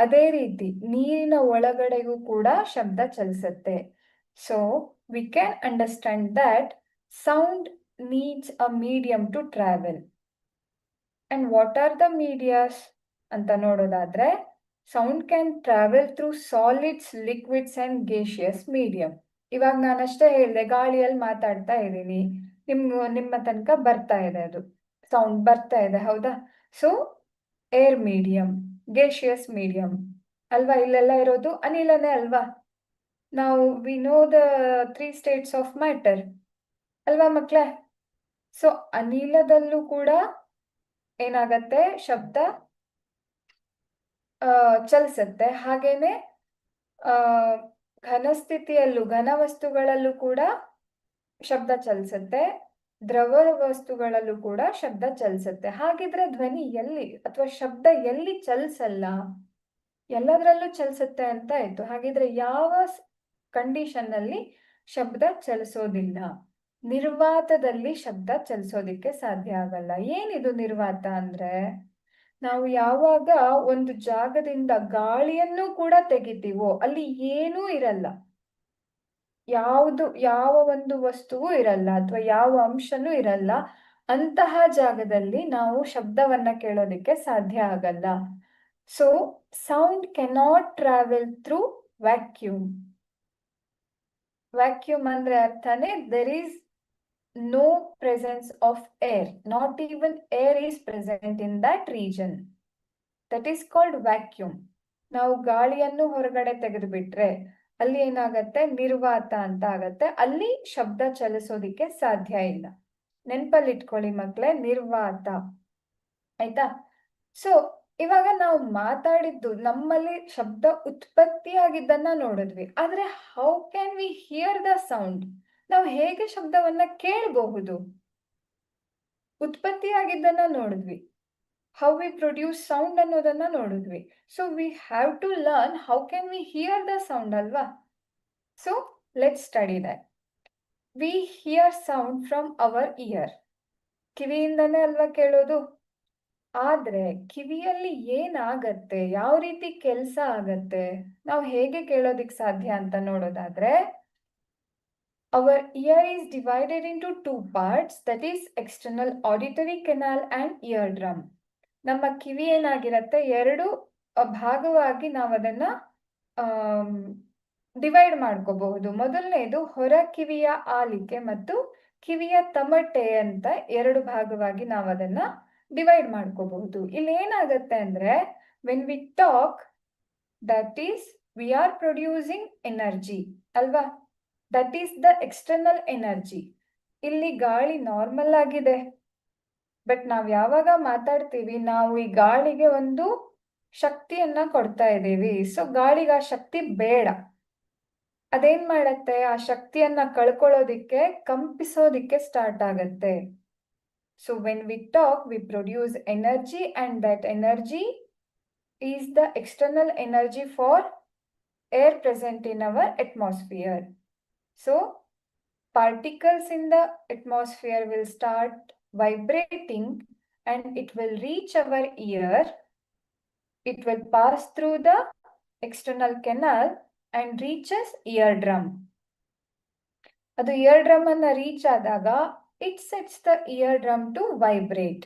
ಅದೇ ರೀತಿ ನೀರಿನ ಒಳಗಡೆಗೂ ಕೂಡ ಶಬ್ದ ಚಲಿಸುತ್ತೆ. So we can understand that sound needs a medium to travel. And what are the medias ಅಂತ ನೋಡೋದಾದ್ರೆ, sound can travel through solids, liquids and gaseous medium. ಇವಾಗ ನಾನಷ್ಟೇ ಹೇಳಿದೆ, ಗಾಳಿಯಲ್ಲಿ ಮಾತಾಡ್ತಾ ಇದ್ದೀನಿ, ನಿಮ್ಮ ತನಕ ಬರ್ತಾ ಇದೆ, ಅದು ಸೌಂಡ್ ಬರ್ತಾ ಇದೆ, ಹೌದಾ? So air medium, gaseous medium ಅಲ್ವಾ? ಇಲ್ಲೆಲ್ಲ ಇರೋದು ಅನಿಲನೇ ಅಲ್ವಾ? ನಾವು we know the 3 states of matter ಅಲ್ವಾ ಮಕ್ಕಳೇ? ಸೊ ಅನಿಲದಲ್ಲೂ ಕೂಡ ಏನಾಗತ್ತೆ, ಶಬ್ದ ಚಲಿಸುತ್ತೆ. ಹಾಗೇನೆ ಘನಸ್ಥಿತಿಯಲ್ಲೂ, ಘನ ವಸ್ತುಗಳಲ್ಲೂ ಕೂಡ ಶಬ್ದ ಚಲಿಸುತ್ತೆ, ದ್ರವ ವಸ್ತುಗಳಲ್ಲೂ ಕೂಡ ಶಬ್ದ ಚಲಿಸುತ್ತೆ. ಹಾಗಿದ್ರೆ ಧ್ವನಿ ಎಲ್ಲಿ ಅಥವಾ ಶಬ್ದ ಎಲ್ಲಿ ಚಲಿಸಲ್ಲ? ಎಲ್ಲದರಲ್ಲೂ ಚಲಿಸುತ್ತೆ ಅಂತ ಆಯ್ತು. ಹಾಗಿದ್ರೆ ಯಾವ ಕಂಡೀಷನ್ ಅಲ್ಲಿ ಶಬ್ದ ಚಲಿಸೋದಿಲ್ಲ? ನಿರ್ವಾತದಲ್ಲಿ ಶಬ್ದ ಚಲಿಸೋದಿಕ್ಕೆ ಸಾಧ್ಯ ಆಗಲ್ಲ. ಏನಿದು ನಿರ್ವಾತ ಅಂದ್ರೆ, ನಾವು ಯಾವಾಗ ಒಂದು ಜಾಗದಿಂದ ಗಾಳಿಯನ್ನು ಕೂಡ ತೆಗಿತೀವೋ ಅಲ್ಲಿ ಏನೂ ಇರಲ್ಲ, ಯಾವ ಒಂದು ವಸ್ತುವು ಇರಲ್ಲ ಅಥವಾ ಯಾವ ಅಂಶನೂ ಇರಲ್ಲ. ಅಂತಹ ಜಾಗದಲ್ಲಿ ನಾವು ಶಬ್ದವನ್ನ ಕೇಳೋದಿಕ್ಕೆ ಸಾಧ್ಯ ಆಗಲ್ಲ. So sound cannot travel through vacuum. Vacuum ಅಂದ್ರೆ ಅರ್ಥನೇ there is no presence of air, not even air is present in that region. That is called vacuum. ನಾವು ಗಾಳಿಯನ್ನು ಹೊರಗಡೆ ತೆಗೆದು ಬಿಟ್ರೆ ಅಲ್ಲಿ ಏನಾಗತ್ತೆ, ನಿರ್ವಾತ ಅಂತ ಆಗತ್ತೆ. ಅಲ್ಲಿ ಶಬ್ದ ಚಲಿಸೋದಿಕ್ಕೆ ಸಾಧ್ಯ ಇಲ್ಲ. ನೆನಪಲ್ಲಿ ಇಟ್ಕೊಳ್ಳಿ ಮಕ್ಕಳೇ, ನಿರ್ವಾತ. ಆಯ್ತಾ? ಸೊ ಇವಾಗ ನಾವು ಮಾತಾಡಿದ್ದು, ನಮ್ಮಲ್ಲಿ ಶಬ್ದ ಉತ್ಪತ್ತಿಯಾಗಿದ್ದನ್ನ ನೋಡಿದ್ವಿ. ಆದ್ರೆ how can we hear the sound? ನಾವು ಹೇಗೆ ಶಬ್ದವನ್ನ ಕೇಳಬಹುದು? ಉತ್ಪತ್ತಿಯಾಗಿದ್ದನ್ನ ನೋಡಿದ್ವಿ, ಹೌ ವಿ ಪ್ರೊಡ್ಯೂಸ್ ಸೌಂಡ್ ಅನ್ನೋದನ್ನ ನೋಡಿದ್ವಿ. So we have to learn how can we hear the sound ಅಲ್ವಾ? So let's study that. We hear sound from our ear. ಕಿವಿಯಿಂದನೇ ಅಲ್ವಾ ಕೇಳೋದು? ಆದ್ರೆ ಕಿವಿಯಲ್ಲಿ ಏನಾಗತ್ತೆ, ಯಾವ ರೀತಿ ಕೆಲಸ ಆಗತ್ತೆ, ನಾವು ಹೇಗೆ ಕೇಳೋದಿಕ್ ಸಾಧ್ಯ ಅಂತ ನೋಡೋದಾದ್ರೆ, our ear is divided into 2 parts, that is external auditory canal and eardrum. ನಮ್ಮ ಕಿವಿ ಏನಾಗಿರತ್ತೆ, 2 ಭಾಗವಾಗಿ ನಾವು ಅದನ್ನ ಡಿವೈಡ್ ಮಾಡ್ಕೋಬಹುದು. ಮೊದಲನೇದು ಹೊರ ಕಿವಿಯ ಆಲಿಕೆ ಮತ್ತು ಕಿವಿಯ ತಮಟೆ ಅಂತ 2 ಭಾಗವಾಗಿ ನಾವು ಅದನ್ನ ಡಿವೈಡ್ ಮಾಡ್ಕೋಬಹುದು. ಇಲ್ಲಿ ಏನಾಗತ್ತೆ ಅಂದ್ರೆ, when we talk, that is we are producing energy ಅಲ್ವಾ? That is the external energy. ಇಲ್ಲಿ ಗಾಳಿ ನಾರ್ಮಲ್ ಆಗಿದೆ, ಬಟ್ ನಾವ್ ಯಾವಾಗ ಮಾತಾಡ್ತೀವಿ, ನಾವು ಈ ಗಾಳಿಗೆ ಒಂದು ಶಕ್ತಿಯನ್ನ ಕೊಡ್ತಾ ಇದ್ದೀವಿ. ಸೊ ಗಾಳಿಗೆ ಆ ಶಕ್ತಿ ಬೇಡ. ಅದೇನ್ ಮಾಡತ್ತೆ, ಆ ಶಕ್ತಿಯನ್ನ ಕಳ್ಕೊಳ್ಳೋದಿಕ್ಕೆ, ಕಂಪಿಸೋದಿಕ್ಕೆ ಸ್ಟಾರ್ಟ್ ಆಗತ್ತೆ. So when we talk, we produce energy and that energy is the external energy for air present in our atmosphere. So particles in the atmosphere will start vibrating and it will reach our ear. It will pass through the external canal and reaches eardrum. ಅದು eardrum ಅನ್ನ reach ಆದಾಗ it sets the eardrum to vibrate,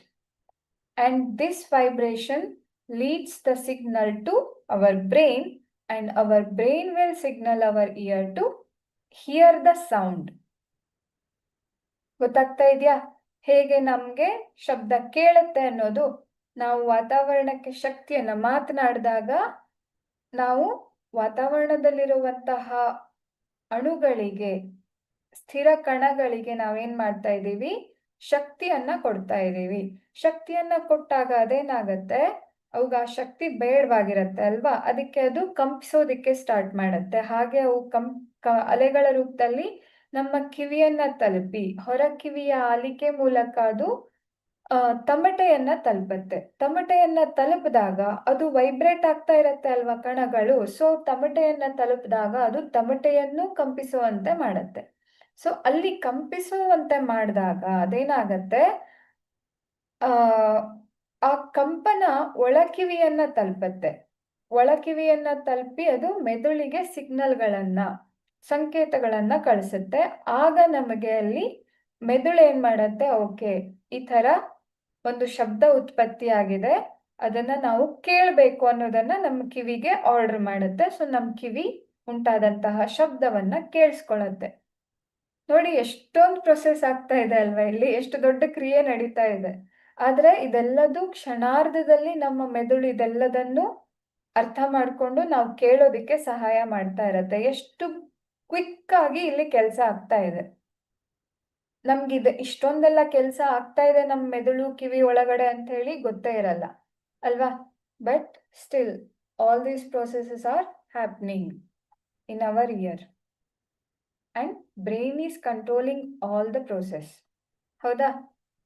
and this vibration leads the signal to our brain, and our brain will signal our ear to hear the sound. ಗೊತ್ತಾಗ್ತಾ ಇದೆಯಾ ಹೇಗೆ ನಮ್ಗೆ ಶಬ್ದ ಕೇಳುತ್ತೆ ಅನ್ನೋದು? ನಾವು ವಾತಾವರಣಕ್ಕೆ ಶಕ್ತಿಯನ್ನ ಮಾತನಾಡಿದಾಗ, ನಾವು ವಾತಾವರಣದಲ್ಲಿರುವಂತಹ ಅಣುಗಳಿಗೆ, ಸ್ಥಿರ ಕಣಗಳಿಗೆ ನಾವೇನ್ ಮಾಡ್ತಾ ಇದ್ದೀವಿ, ಶಕ್ತಿಯನ್ನ ಕೊಡ್ತಾ ಇದ್ದೀವಿ. ಶಕ್ತಿಯನ್ನ ಕೊಟ್ಟಾಗ ಅದೇನಾಗತ್ತೆ, ಅವಾಗ ಆ ಶಕ್ತಿ ಬೇಡವಾಗಿರತ್ತೆ ಅಲ್ವಾ? ಅದಕ್ಕೆ ಅದು ಕಂಪಿಸೋದಿಕ್ಕೆ ಸ್ಟಾರ್ಟ್ ಮಾಡತ್ತೆ. ಹಾಗೆ ಅವು ಅಲೆಗಳ ರೂಪದಲ್ಲಿ ನಮ್ಮ ಕಿವಿಯನ್ನ ತಲುಪಿ, ಹೊರ ಕಿವಿಯ ಆಲಿಕೆ ಮೂಲಕ ಅದು ತಮಟೆಯನ್ನ ತಲುಪತ್ತೆ. ತಮಟೆಯನ್ನ ತಲುಪಿದಾಗ ಅದು ವೈಬ್ರೇಟ್ ಆಗ್ತಾ ಇರತ್ತೆ ಅಲ್ವಾ ಕಣಗಳು. ಸೊ ತಮಟೆಯನ್ನ ತಲುಪಿದಾಗ ಅದು ತಮಟೆಯನ್ನು ಕಂಪಿಸುವಂತೆ ಮಾಡತ್ತೆ. ಸೊ ಅಲ್ಲಿ ಕಂಪಿಸುವಂತೆ ಮಾಡಿದಾಗ ಅದೇನಾಗತ್ತೆ, ಆ ಕಂಪನ ಒಳಕಿವಿಯನ್ನ ತಲುಪತ್ತೆ. ಒಳಕಿವಿಯನ್ನ ತಲುಪಿ ಅದು ಮೆದುಳಿಗೆ ಸಿಗ್ನಲ್ಗಳನ್ನ, ಸಂಕೇತಗಳನ್ನ ಕಳಿಸುತ್ತೆ. ಆಗ ನಮಗೆ ಅಲ್ಲಿ ಮೆದುಳು ಏನ್ ಮಾಡತ್ತೆ, ಓಕೆ ಈ ತರ ಒಂದು ಶಬ್ದ ಉತ್ಪತ್ತಿ ಆಗಿದೆ, ಅದನ್ನ ನಾವು ಕೇಳಬೇಕು ಅನ್ನೋದನ್ನ ನಮ್ಮ ಕಿವಿಗೆ ಆರ್ಡರ್ ಮಾಡುತ್ತೆ. ಸೊ ನಮ್ಮ ಕಿವಿ ಉಂಟಾದಂತಹ ಶಬ್ದವನ್ನ ಕೇಳಿಸ್ಕೊಳ್ಳುತ್ತೆ. ನೋಡಿ ಎಷ್ಟೊಂದು ಪ್ರೊಸೆಸ್ ಆಗ್ತಾ ಇದೆ ಅಲ್ವಾ, ಇಲ್ಲಿ ಎಷ್ಟು ದೊಡ್ಡ ಕ್ರಿಯೆ ನಡೀತಾ ಇದೆ. ಆದ್ರೆ ಇದೆಲ್ಲದೂ ಕ್ಷಣಾರ್ಧದಲ್ಲಿ ನಮ್ಮ ಮೆದುಳು ಇದೆಲ್ಲದನ್ನು ಅರ್ಥ ಮಾಡ್ಕೊಂಡು ನಾವು ಕೇಳೋದಿಕ್ಕೆ ಸಹಾಯ ಮಾಡ್ತಾ ಇರತ್ತೆ. ಎಷ್ಟು ಕ್ವಿಕ್ ಆಗಿ ಇಲ್ಲಿ ಕೆಲಸ ಆಗ್ತಾ ಇದೆ. ನಮ್ಗಿದೆ ಇಷ್ಟೊಂದೆಲ್ಲ ಕೆಲಸ ಆಗ್ತಾ ಇದೆ ನಮ್ಮ ಮೆದುಳು ಕಿವಿ ಒಳಗಡೆ ಅಂತ ಹೇಳಿ ಗೊತ್ತೇ ಇರಲ್ಲ ಅಲ್ವಾ. But still all these processes R happening in our year and brain is controlling all the process. ಹೌದಾ,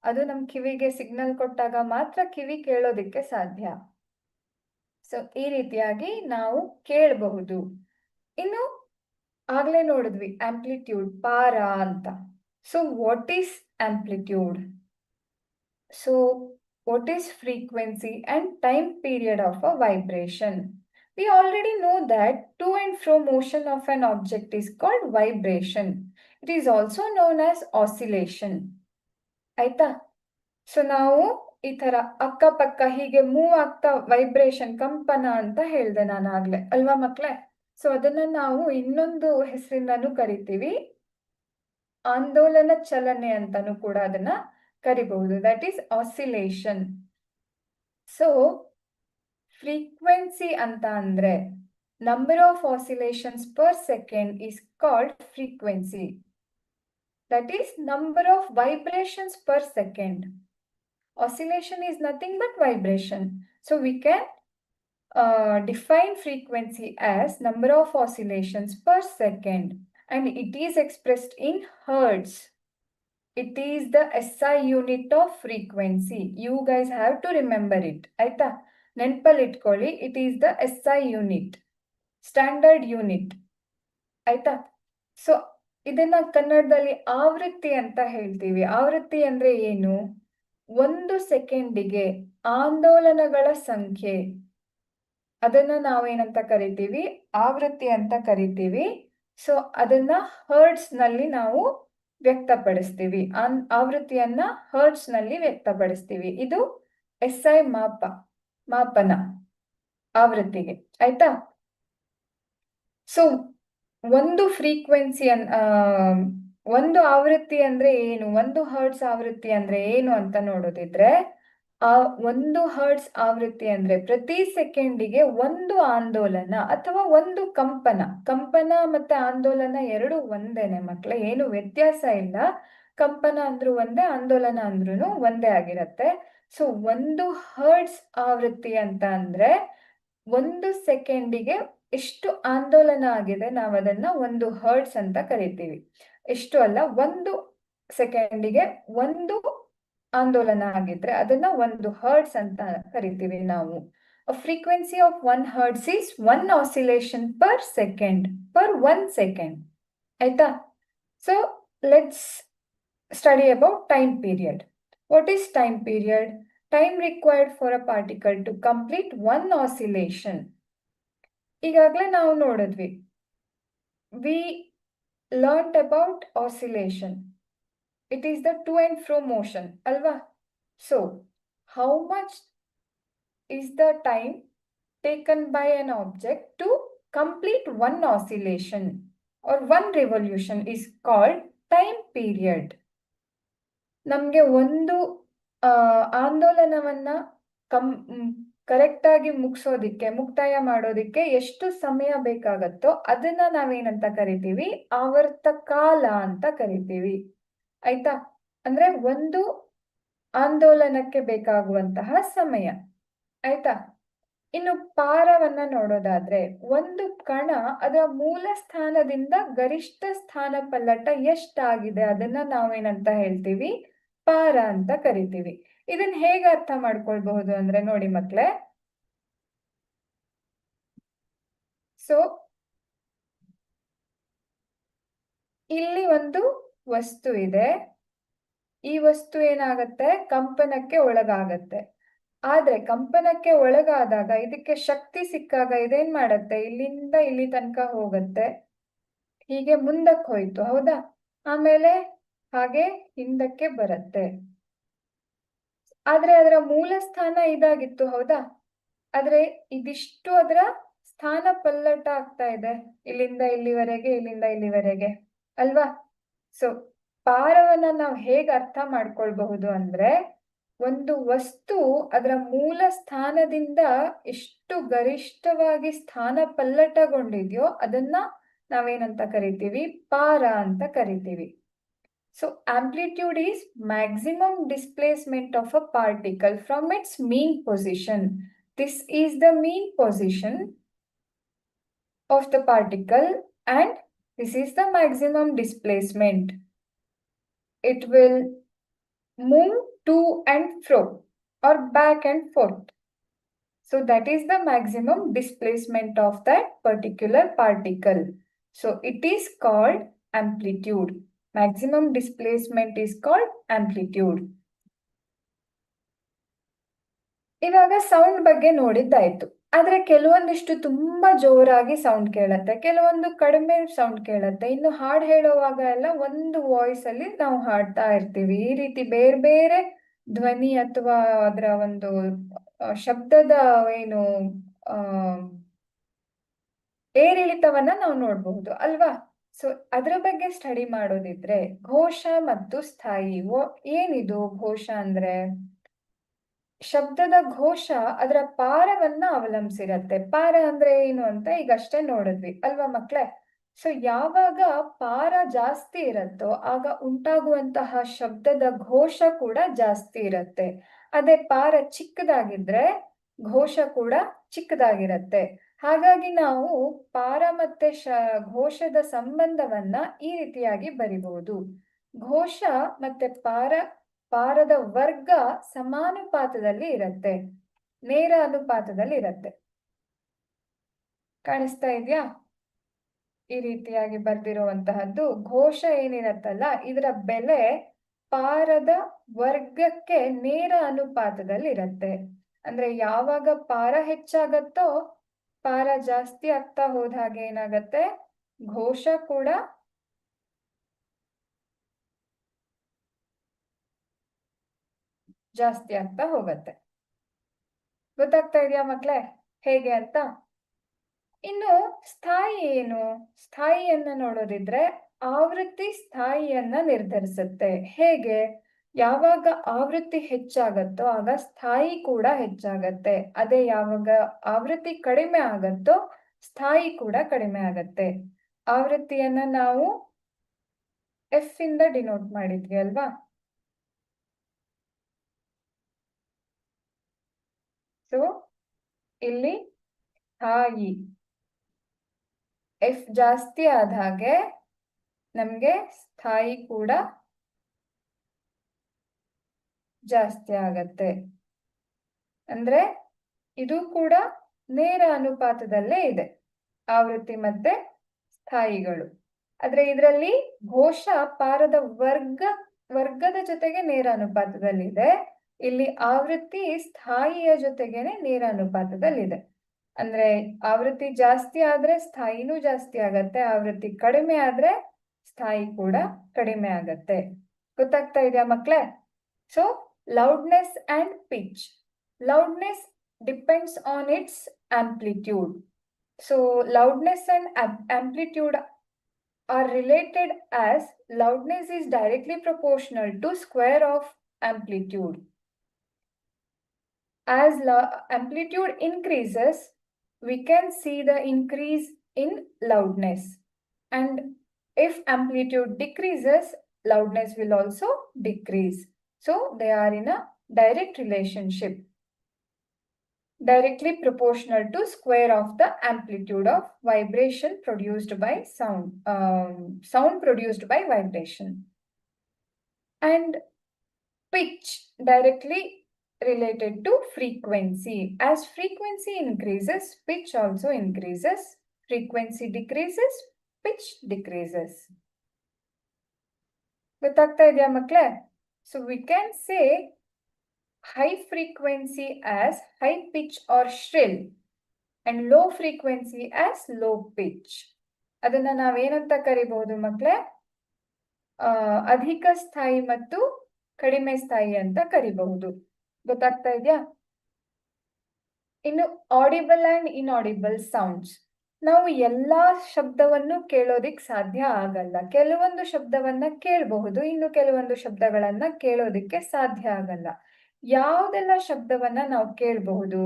ಅದು ನಮ್ಮ ಕಿವಿಗೆ ಸಿಗ್ನಲ್ ಕೊಟ್ಟಾಗ ಮಾತ್ರ ಕಿವಿ ಕೇಳೋದಿಕ್ಕೆ ಸಾಧ್ಯ. ಸೊ ಈ ರೀತಿಯಾಗಿ ನಾವು ಕೇಳಬಹುದು. ಇನ್ನು ಆಗ್ಲೇ ನೋಡಿದ್ವಿ ಆಂಪ್ಲಿಟ್ಯೂಡ್, ಪಾರ ಅಂತ. So what is amplitude? So what is frequency and time period of a vibration? We already know that to and fro motion of an object is called vibration. It is also known as oscillation. ಆಯ್ತಾ? So ನಾವು ಈ ತರ ಅಕ್ಕಪಕ್ಕ ಹೀಗೆ move ಆಗ್ತಾ vibration, ಕಂಪನ ಅಂತ ಹೇಳಿದೆ ನಾನು ಆಗ್ಲೇ ಅಲ್ವಾ ಮಕ್ಳೇ. ಸೊ ಅದನ್ನ ನಾವು ಇನ್ನೊಂದು ಹೆಸರಿಂದಾನು ಕರಿತೀವಿ, ಆಂದೋಲನ ಚಲನೆ ಅಂತಾನು ಕೂಡ ಅದನ್ನ ಕರಿಬಹುದು. That is oscillation. So frequency ಅಂತ ಅಂದ್ರೆ number of oscillations per second is called frequency. That is number of vibrations per second. Oscillation is nothing but vibration. So we can define frequency as number of oscillations per second, and it is expressed in hertz. It is the SI unit of frequency. You guys have to remember it. Aita ನೆನಪಲ್ಲಿ ಇಟ್ಕೊಳ್ಳಿ, it is the SI unit, standard unit. ಆಯ್ತಾ? So ಇದನ್ನ ಕನ್ನಡದಲ್ಲಿ ಆವೃತ್ತಿ ಅಂತ ಹೇಳ್ತೀವಿ. ಆವೃತ್ತಿ ಅಂದ್ರೆ ಏನು? ಒಂದು ಸೆಕೆಂಡಿಗೆ ಆಂದೋಲನಗಳ ಸಂಖ್ಯೆ, ಅದನ್ನ ನಾವೇನಂತ ಕರಿತೀವಿ? ಆವೃತ್ತಿ ಅಂತ ಕರಿತೀವಿ. ಸೊ ಅದನ್ನ ಹರ್ಟ್ಸ್ ನಲ್ಲಿ ನಾವು ವ್ಯಕ್ತಪಡಿಸ್ತೀವಿ. ಆವೃತ್ತಿಯನ್ನ ಹರ್ಟ್ಸ್ ನಲ್ಲಿ ವ್ಯಕ್ತಪಡಿಸ್ತೀವಿ. ಇದು SI ಮಾಪನ ಆವೃತ್ತಿಗೆ. ಆಯ್ತಾ? ಸೊ ಒಂದು ಫ್ರೀಕ್ವೆನ್ಸಿ ಒಂದು ಆವೃತ್ತಿ ಅಂದ್ರೆ ಏನು, ಒಂದು ಹರ್ಟ್ಸ್ ಆವೃತ್ತಿ ಅಂದ್ರೆ ಏನು ಅಂತ ನೋಡೋದಿದ್ರೆ, ಆ ಒಂದು ಹರ್ಟ್ಸ್ ಆವೃತ್ತಿ ಅಂದ್ರೆ ಪ್ರತಿ ಸೆಕೆಂಡಿಗೆ ಒಂದು ಆಂದೋಲನ ಅಥವಾ ಒಂದು ಕಂಪನ ಮತ್ತೆ ಆಂದೋಲನ ಎರಡು ಒಂದೇನೆ ಮಕ್ಳೇ, ಏನು ವ್ಯತ್ಯಾಸ ಇಲ್ಲ. ಕಂಪನ ಅಂದ್ರೂ ಒಂದೇ, ಆಂದೋಲನ ಅಂದ್ರೂ ಒಂದೇ ಆಗಿರತ್ತೆ. ಸೊ ಒಂದು ಹರ್ಟ್ಸ್ ಆವೃತ್ತಿ ಅಂತ ಅಂದ್ರೆ ಒಂದು ಸೆಕೆಂಡಿಗೆ ಎಷ್ಟು ಆಂದೋಲನ ಆಗಿದೆ ನಾವು ಅದನ್ನ ಒಂದು ಹರ್ಟ್ಸ್ ಅಂತ ಕರಿತೀವಿ. ಎಷ್ಟು ಅಲ್ಲ, ಒಂದು ಸೆಕೆಂಡಿಗೆ ಒಂದು ಆಂದೋಲನ ಆಗಿದ್ರೆ ಅದನ್ನ ಒಂದು ಹರ್ಟ್ಸ್ ಅಂತ ಕರಿತೀವಿ ನಾವು. Frequency of 1 hertz is 1 oscillation per second, per 1 second. ಆಯ್ತಾ? So let's study about time period. What is time period? Time required for a particle to complete 1 oscillation. ಈಗಾಗಲೇ ನಾವು ನೋಡಿದ್ವಿ, we learned about oscillation. It is the to and fro motion, alva? So how much is the time taken by an object to complete 1 oscillation or 1 revolution is called time period. ನಮ್ಗೆ ಒಂದು ಆಂದೋಲನವನ್ನ correct ಆಗಿ ಮುಕ್ತಾಯ ಮಾಡೋದಿಕ್ಕೆ ಎಷ್ಟು ಸಮಯ ಬೇಕಾಗತ್ತೋ ಅದನ್ನ ನಾವೇನಂತ ಕರಿತೀವಿ? ಆವರ್ತ ಕಾಲ ಅಂತ ಕರಿತೀವಿ. ಆಯ್ತಾ? ಅಂದ್ರೆ ಒಂದು ಆಂದೋಲನಕ್ಕೆ ಬೇಕಾಗುವಂತಹ ಸಮಯ. ಆಯ್ತಾ? ಇನ್ನು ಪಾರವನ್ನ ನೋಡೋದಾದ್ರೆ, ಒಂದು ಕಣ ಅದರ ಮೂಲ ಸ್ಥಾನದಿಂದ ಗರಿಷ್ಠ ಸ್ಥಾನ ಪಲ್ಲಟ ಎಷ್ಟಾಗಿದೆ ಅದನ್ನ ನಾವೇನಂತ ಹೇಳ್ತೀವಿ? ಪಾರ ಅಂತ ಕರಿತೀವಿ. ಇದನ್ನ ಹೇಗೆ ಅರ್ಥ ಮಾಡ್ಕೊಳ್ಬಹುದು ಅಂದ್ರೆ ನೋಡಿ ಮಕ್ಳೇ, ಸೊ ಇಲ್ಲಿ ಒಂದು ವಸ್ತು ಇದೆ, ಈ ವಸ್ತು ಏನಾಗತ್ತೆ? ಕಂಪನಕ್ಕೆ ಒಳಗಾಗತ್ತೆ. ಆದ್ರೆ ಕಂಪನಕ್ಕೆ ಒಳಗಾದಾಗ ಇದಕ್ಕೆ ಶಕ್ತಿ ಸಿಕ್ಕಾಗ ಇದೇನ್ ಮಾಡತ್ತೆ? ಇಲ್ಲಿಂದ ಇಲ್ಲಿ ತನಕ ಹೋಗುತ್ತೆ, ಹೀಗೆ ಮುಂದಕ್ಕೆ ಹೋಯ್ತು, ಹೌದಾ? ಆಮೇಲೆ ಹಾಗೆ ಹಿಂದಕ್ಕೆ ಬರುತ್ತೆ. ಆದ್ರೆ ಅದರ ಮೂಲ ಸ್ಥಾನ ಇದಾಗಿತ್ತು, ಹೌದಾ? ಆದ್ರೆ ಇದಿಷ್ಟು ಅದರ ಸ್ಥಾನ ಪಲ್ಲಟ ಆಗ್ತಾ ಇದೆ, ಇಲ್ಲಿಂದ ಇಲ್ಲಿವರೆಗೆ, ಇಲ್ಲಿಂದ ಇಲ್ಲಿವರೆಗೆ, ಅಲ್ವಾ? ಸೊ ಪಾರವನ್ನ ನಾವು ಹೇಗೆ ಅರ್ಥ ಮಾಡ್ಕೊಳ್ಬಹುದು ಅಂದ್ರೆ, ಒಂದು ವಸ್ತು ಅದರ ಮೂಲ ಸ್ಥಾನದಿಂದ ಎಷ್ಟು ಗರಿಷ್ಠವಾಗಿ ಸ್ಥಾನ ಪಲ್ಲಟಗೊಂಡಿದೆಯೋ ಅದನ್ನ ನಾವೇನಂತ ಕರಿತೀವಿ? ಪಾರ ಅಂತ ಕರಿತೀವಿ. So amplitude is maximum displacement of a particle from its mean position. This is the mean position of the particle and this is the maximum displacement. It will move to and fro or back and forth. So that is the maximum displacement of that particular particle. So it is called amplitude. Maximum displacement is called amplitude. ಇವಾಗ sound ಬಗ್ಗೆ ನೋಡಿದ್ದಾಯ್ತು. ಆದ್ರೆ ಕೆಲವೊಂದಿಷ್ಟು ತುಂಬಾ ಜೋರಾಗಿ sound ಕೇಳತ್ತೆ, ಕೆಲವೊಂದು ಕಡಿಮೆ sound ಕೇಳತ್ತೆ. ಇನ್ನು ಹಾಡು ಹೇಳುವಾಗ ಎಲ್ಲ ಒಂದು ವಾಯ್ಸ್ ಅಲ್ಲಿ ನಾವು ಹಾಡ್ತಾ ಇರ್ತೀವಿ. ಈ ರೀತಿ ಬೇರೆ ಬೇರೆ ಧ್ವನಿ ಅಥವಾ ಅದರ ಒಂದು ಶಬ್ದದ ಏನು ಏರಿಳಿತವನ್ನ ನಾವು ನೋಡಬಹುದು, ಅಲ್ವಾ? ಸೊ ಅದರ ಬಗ್ಗೆ ಸ್ಟಡಿ ಮಾಡೋದಿದ್ರೆ ಘೋಷ ಮತ್ತು ಸ್ಥಾಯಿ. ಏನಿದು ಘೋಷ ಅಂದ್ರೆ? ಶಬ್ದದ ಘೋಷ ಅದರ ಪಾರವನ್ನ ಅವಲಂಬಿಸಿರತ್ತೆ. ಪಾರ ಅಂದ್ರೆ ಏನು ಅಂತ ಈಗಷ್ಟೇ ನೋಡಿದ್ವಿ, ಅಲ್ವಾ ಮಕ್ಳೇ? ಸೊ ಯಾವಾಗ ಪಾರ ಜಾಸ್ತಿ ಇರತ್ತೋ ಆಗ ಉಂಟಾಗುವಂತಹ ಶಬ್ದದ ಘೋಷ ಕೂಡ ಜಾಸ್ತಿ ಇರತ್ತೆ. ಅದೇ ಪಾರ ಚಿಕ್ಕದಾಗಿದ್ರೆ ಘೋಷ ಕೂಡ ಚಿಕ್ಕದಾಗಿರತ್ತೆ. ಹಾಗಾಗಿ ನಾವು ಪಾರ ಮತ್ತೆ ಘೋಷದ ಸಂಬಂಧವನ್ನ ಈ ರೀತಿಯಾಗಿ ಬರಿಬಹುದು. ಘೋಷ ಮತ್ತೆ ಪಾರದ ವರ್ಗ ಸಮಾನುಪಾತದಲ್ಲಿ ಇರತ್ತೆ, ನೇರ ಅನುಪಾತದಲ್ಲಿ ಇರತ್ತೆ. ಕಾಣಿಸ್ತಾ ಇದೆಯಾ? ಈ ರೀತಿಯಾಗಿ ಬರ್ದಿರುವಂತಹದ್ದು ಘೋಷ ಏನಿರತ್ತಲ್ಲ, ಇದರ ಬೆಲೆ ಪಾರದ ವರ್ಗಕ್ಕೆ ನೇರ ಅನುಪಾತದಲ್ಲಿ ಇರತ್ತೆ. ಅಂದ್ರೆ ಯಾವಾಗ ಪಾರ ಹೆಚ್ಚಾಗತ್ತೋ, ಪಾರ ಜಾಸ್ತಿ ಆಗ್ತಾ ಹೋದ ಹಾಗೆ ಏನಾಗತ್ತೆ? ಘೋಷ ಕೂಡ ಜಾಸ್ತಿ ಆಗ್ತಾ ಹೋಗತ್ತೆ. ಗೊತ್ತಾಗ್ತಾ ಇದೆಯಾ ಮಕ್ಳೇ ಹೇಗೆ ಅಂತ? ಇನ್ನು ಸ್ಥಾಯಿ ಏನು? ಸ್ಥಾಯಿಯನ್ನ ನೋಡೋದಿದ್ರೆ ಆವೃತ್ತಿ ಸ್ಥಾಯಿಯನ್ನ ನಿರ್ಧರಿಸುತ್ತೆ. ಹೇಗೆ? ಯಾವಾಗ ಆವೃತ್ತಿ ಹೆಚ್ಚಾಗತ್ತೋ ಆಗ ಸ್ಥಾಯಿ ಕೂಡ ಹೆಚ್ಚಾಗತ್ತೆ. ಅದೇ ಯಾವಾಗ ಆವೃತ್ತಿ ಕಡಿಮೆ ಆಗತ್ತೋ ಸ್ಥಾಯಿ ಕೂಡ ಕಡಿಮೆ ಆಗತ್ತೆ. ಆವೃತ್ತಿಯನ್ನ ನಾವು ಎಫ್ ಇಂದ ಡಿನೋಟ್ ಮಾಡಿದ್ವಿ, ಅಲ್ವಾ? ಸೊ ಇಲ್ಲಿ ಸ್ಥಾಯಿ ಎಫ್ ಜಾಸ್ತಿ ಆದ ಹಾಗೆ ನಮ್ಗೆ ಸ್ಥಾಯಿ ಕೂಡ ಜಾಸ್ತಿ ಆಗತ್ತೆ. ಅಂದ್ರೆ ಇದು ಕೂಡ ನೇರ ಅನುಪಾತದಲ್ಲೇ ಇದೆ, ಆವೃತ್ತಿ ಮತ್ತೆ ಸ್ಥಾಯಿಗಳು. ಆದ್ರೆ ಇದರಲ್ಲಿ ಘೋಷ ಪಾರದ ವರ್ಗದ ಜೊತೆಗೆ ನೇರ ಅನುಪಾತದಲ್ಲಿದೆ. ಇಲ್ಲಿ ಆವೃತ್ತಿ ಸ್ಥಾಯಿಯ ಜೊತೆಗೇನೆ ನೇರ ಅನುಪಾತದಲ್ಲಿದೆ. ಅಂದ್ರೆ ಆವೃತ್ತಿ ಜಾಸ್ತಿ ಆದ್ರೆ ಸ್ಥಾಯಿನೂ ಜಾಸ್ತಿ ಆಗತ್ತೆ, ಆವೃತ್ತಿ ಕಡಿಮೆ ಆದ್ರೆ ಸ್ಥಾಯಿ ಕೂಡ ಕಡಿಮೆ ಆಗತ್ತೆ. ಗೊತ್ತಾಗ್ತಾ ಇದೆಯಾ ಮಕ್ಳೇ? So loudness and pitch. Loudness depends on its amplitude. So loudness and amplitude are related as loudness is directly proportional to square of amplitude. As amplitude increases, we can see the increase in loudness. And if amplitude decreases, loudness will also decrease. So they are in a direct relationship, directly proportional to square of the amplitude of vibration produced by sound, sound produced by vibration. And pitch directly related to frequency. As frequency increases, pitch also increases. Frequency decreases, pitch decreases. ಗೊತ್ತಾಗ್ತಾ ಇದೆಯಾ ಮಕ್ಕಳೇ? So we can say high frequency as high pitch or shrill and low frequency as low pitch. ಅದನ್ನ ನಾವೇನಂತ ಕರಿಬಹುದು ಮಕ್ಕಳೇ? ಅಧಿಕ ಸ್ಥಾಯಿ ಮತ್ತು ಕಡಿಮೆ ಸ್ಥಾಯಿ ಅಂತ ಕರಿಬಹುದು. ಗೊತ್ತಾಗ್ತಾ ಇದೆಯಾ? ಇನ್ನು ಆಡಿಬಲ್ ಅಂಡ್ ಇನ್ಆಡಿಬಲ್ ಸೌಂಡ್ಸ್. ನಾವು ಎಲ್ಲಾ ಶಬ್ದವನ್ನು ಕೇಳೋದಿಕ್ ಸಾಧ್ಯ ಆಗಲ್ಲ. ಕೆಲವೊಂದು ಶಬ್ದವನ್ನ ಕೇಳಬಹುದು, ಇನ್ನು ಕೆಲವೊಂದು ಶಬ್ದಗಳನ್ನ ಕೇಳೋದಿಕ್ಕೆ ಸಾಧ್ಯ ಆಗಲ್ಲ. ಯಾವುದೆಲ್ಲ ಶಬ್ದವನ್ನ ನಾವು ಕೇಳಬಹುದು?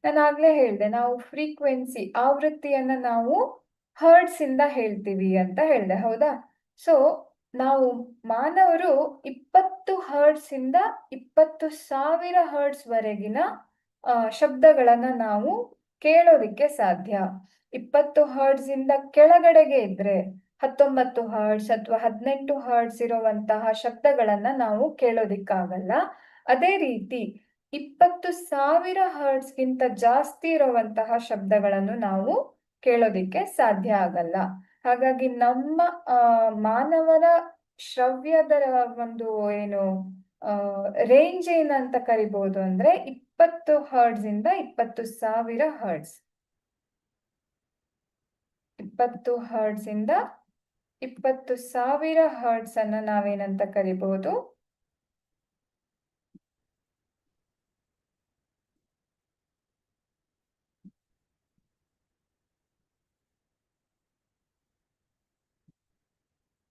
ನಾನು ಆಗ್ಲೇ ಹೇಳ್ದೆ, ನಾವು ಫ್ರೀಕ್ವೆನ್ಸಿ ಆವೃತ್ತಿಯನ್ನ ನಾವು ಹರ್ಟ್ಸ್ ಇಂದ ಹೇಳ್ತೀವಿ ಅಂತ ಹೇಳ್ದೆ, ಹೌದಾ? ಸೊ ನಾವು ಮಾನವರು 20 ಹರ್ಟ್ಸ್ ಇಂದ 20,000 ಹರ್ಟ್ಸ್ ವರೆಗಿನ ಶಬ್ದಗಳನ್ನ ನಾವು ಕೇಳೋದಿಕ್ಕೆ ಸಾಧ್ಯ. 20 ಹರ್ಟ್ಸ್ ಇಂದ ಕೆಳಗಡೆಗೆ ಇದ್ರೆ 19 ಹರ್ಟ್ಸ್ ಅಥವಾ 18 ಹರ್ಟ್ಸ್ ಇರುವಂತಹ ಶಬ್ದಗಳನ್ನ ನಾವು ಕೇಳೋದಿಕ್ಕಾಗಲ್ಲ. ಅದೇ ರೀತಿ 20,000 ಹರ್ಟ್ಸ್ಗಿಂತ ಜಾಸ್ತಿ ಇರುವಂತಹ ಶಬ್ದಗಳನ್ನು ನಾವು ಕೇಳೋದಿಕ್ಕೆ ಸಾಧ್ಯ ಆಗಲ್ಲ. ಹಾಗಾಗಿ ನಮ್ಮ ಮಾನವರ ಶ್ರವ್ಯದ ಒಂದು ಏನು ರೇಂಜ್ ಏನಂತ ಕರಿಬಹುದು ಅಂದ್ರೆ 20 ಹರ್ಟ್ಸ್ ಇಂದ 20,000 ಹರ್ಟ್ಸ್. 20 ಹರ್ಟ್ಸ್ ಇಂದ 20,000 ಹರ್ಟ್ಸ್ ಅನ್ನ ನಾವೇನಂತ ಕರಿಬಹುದು?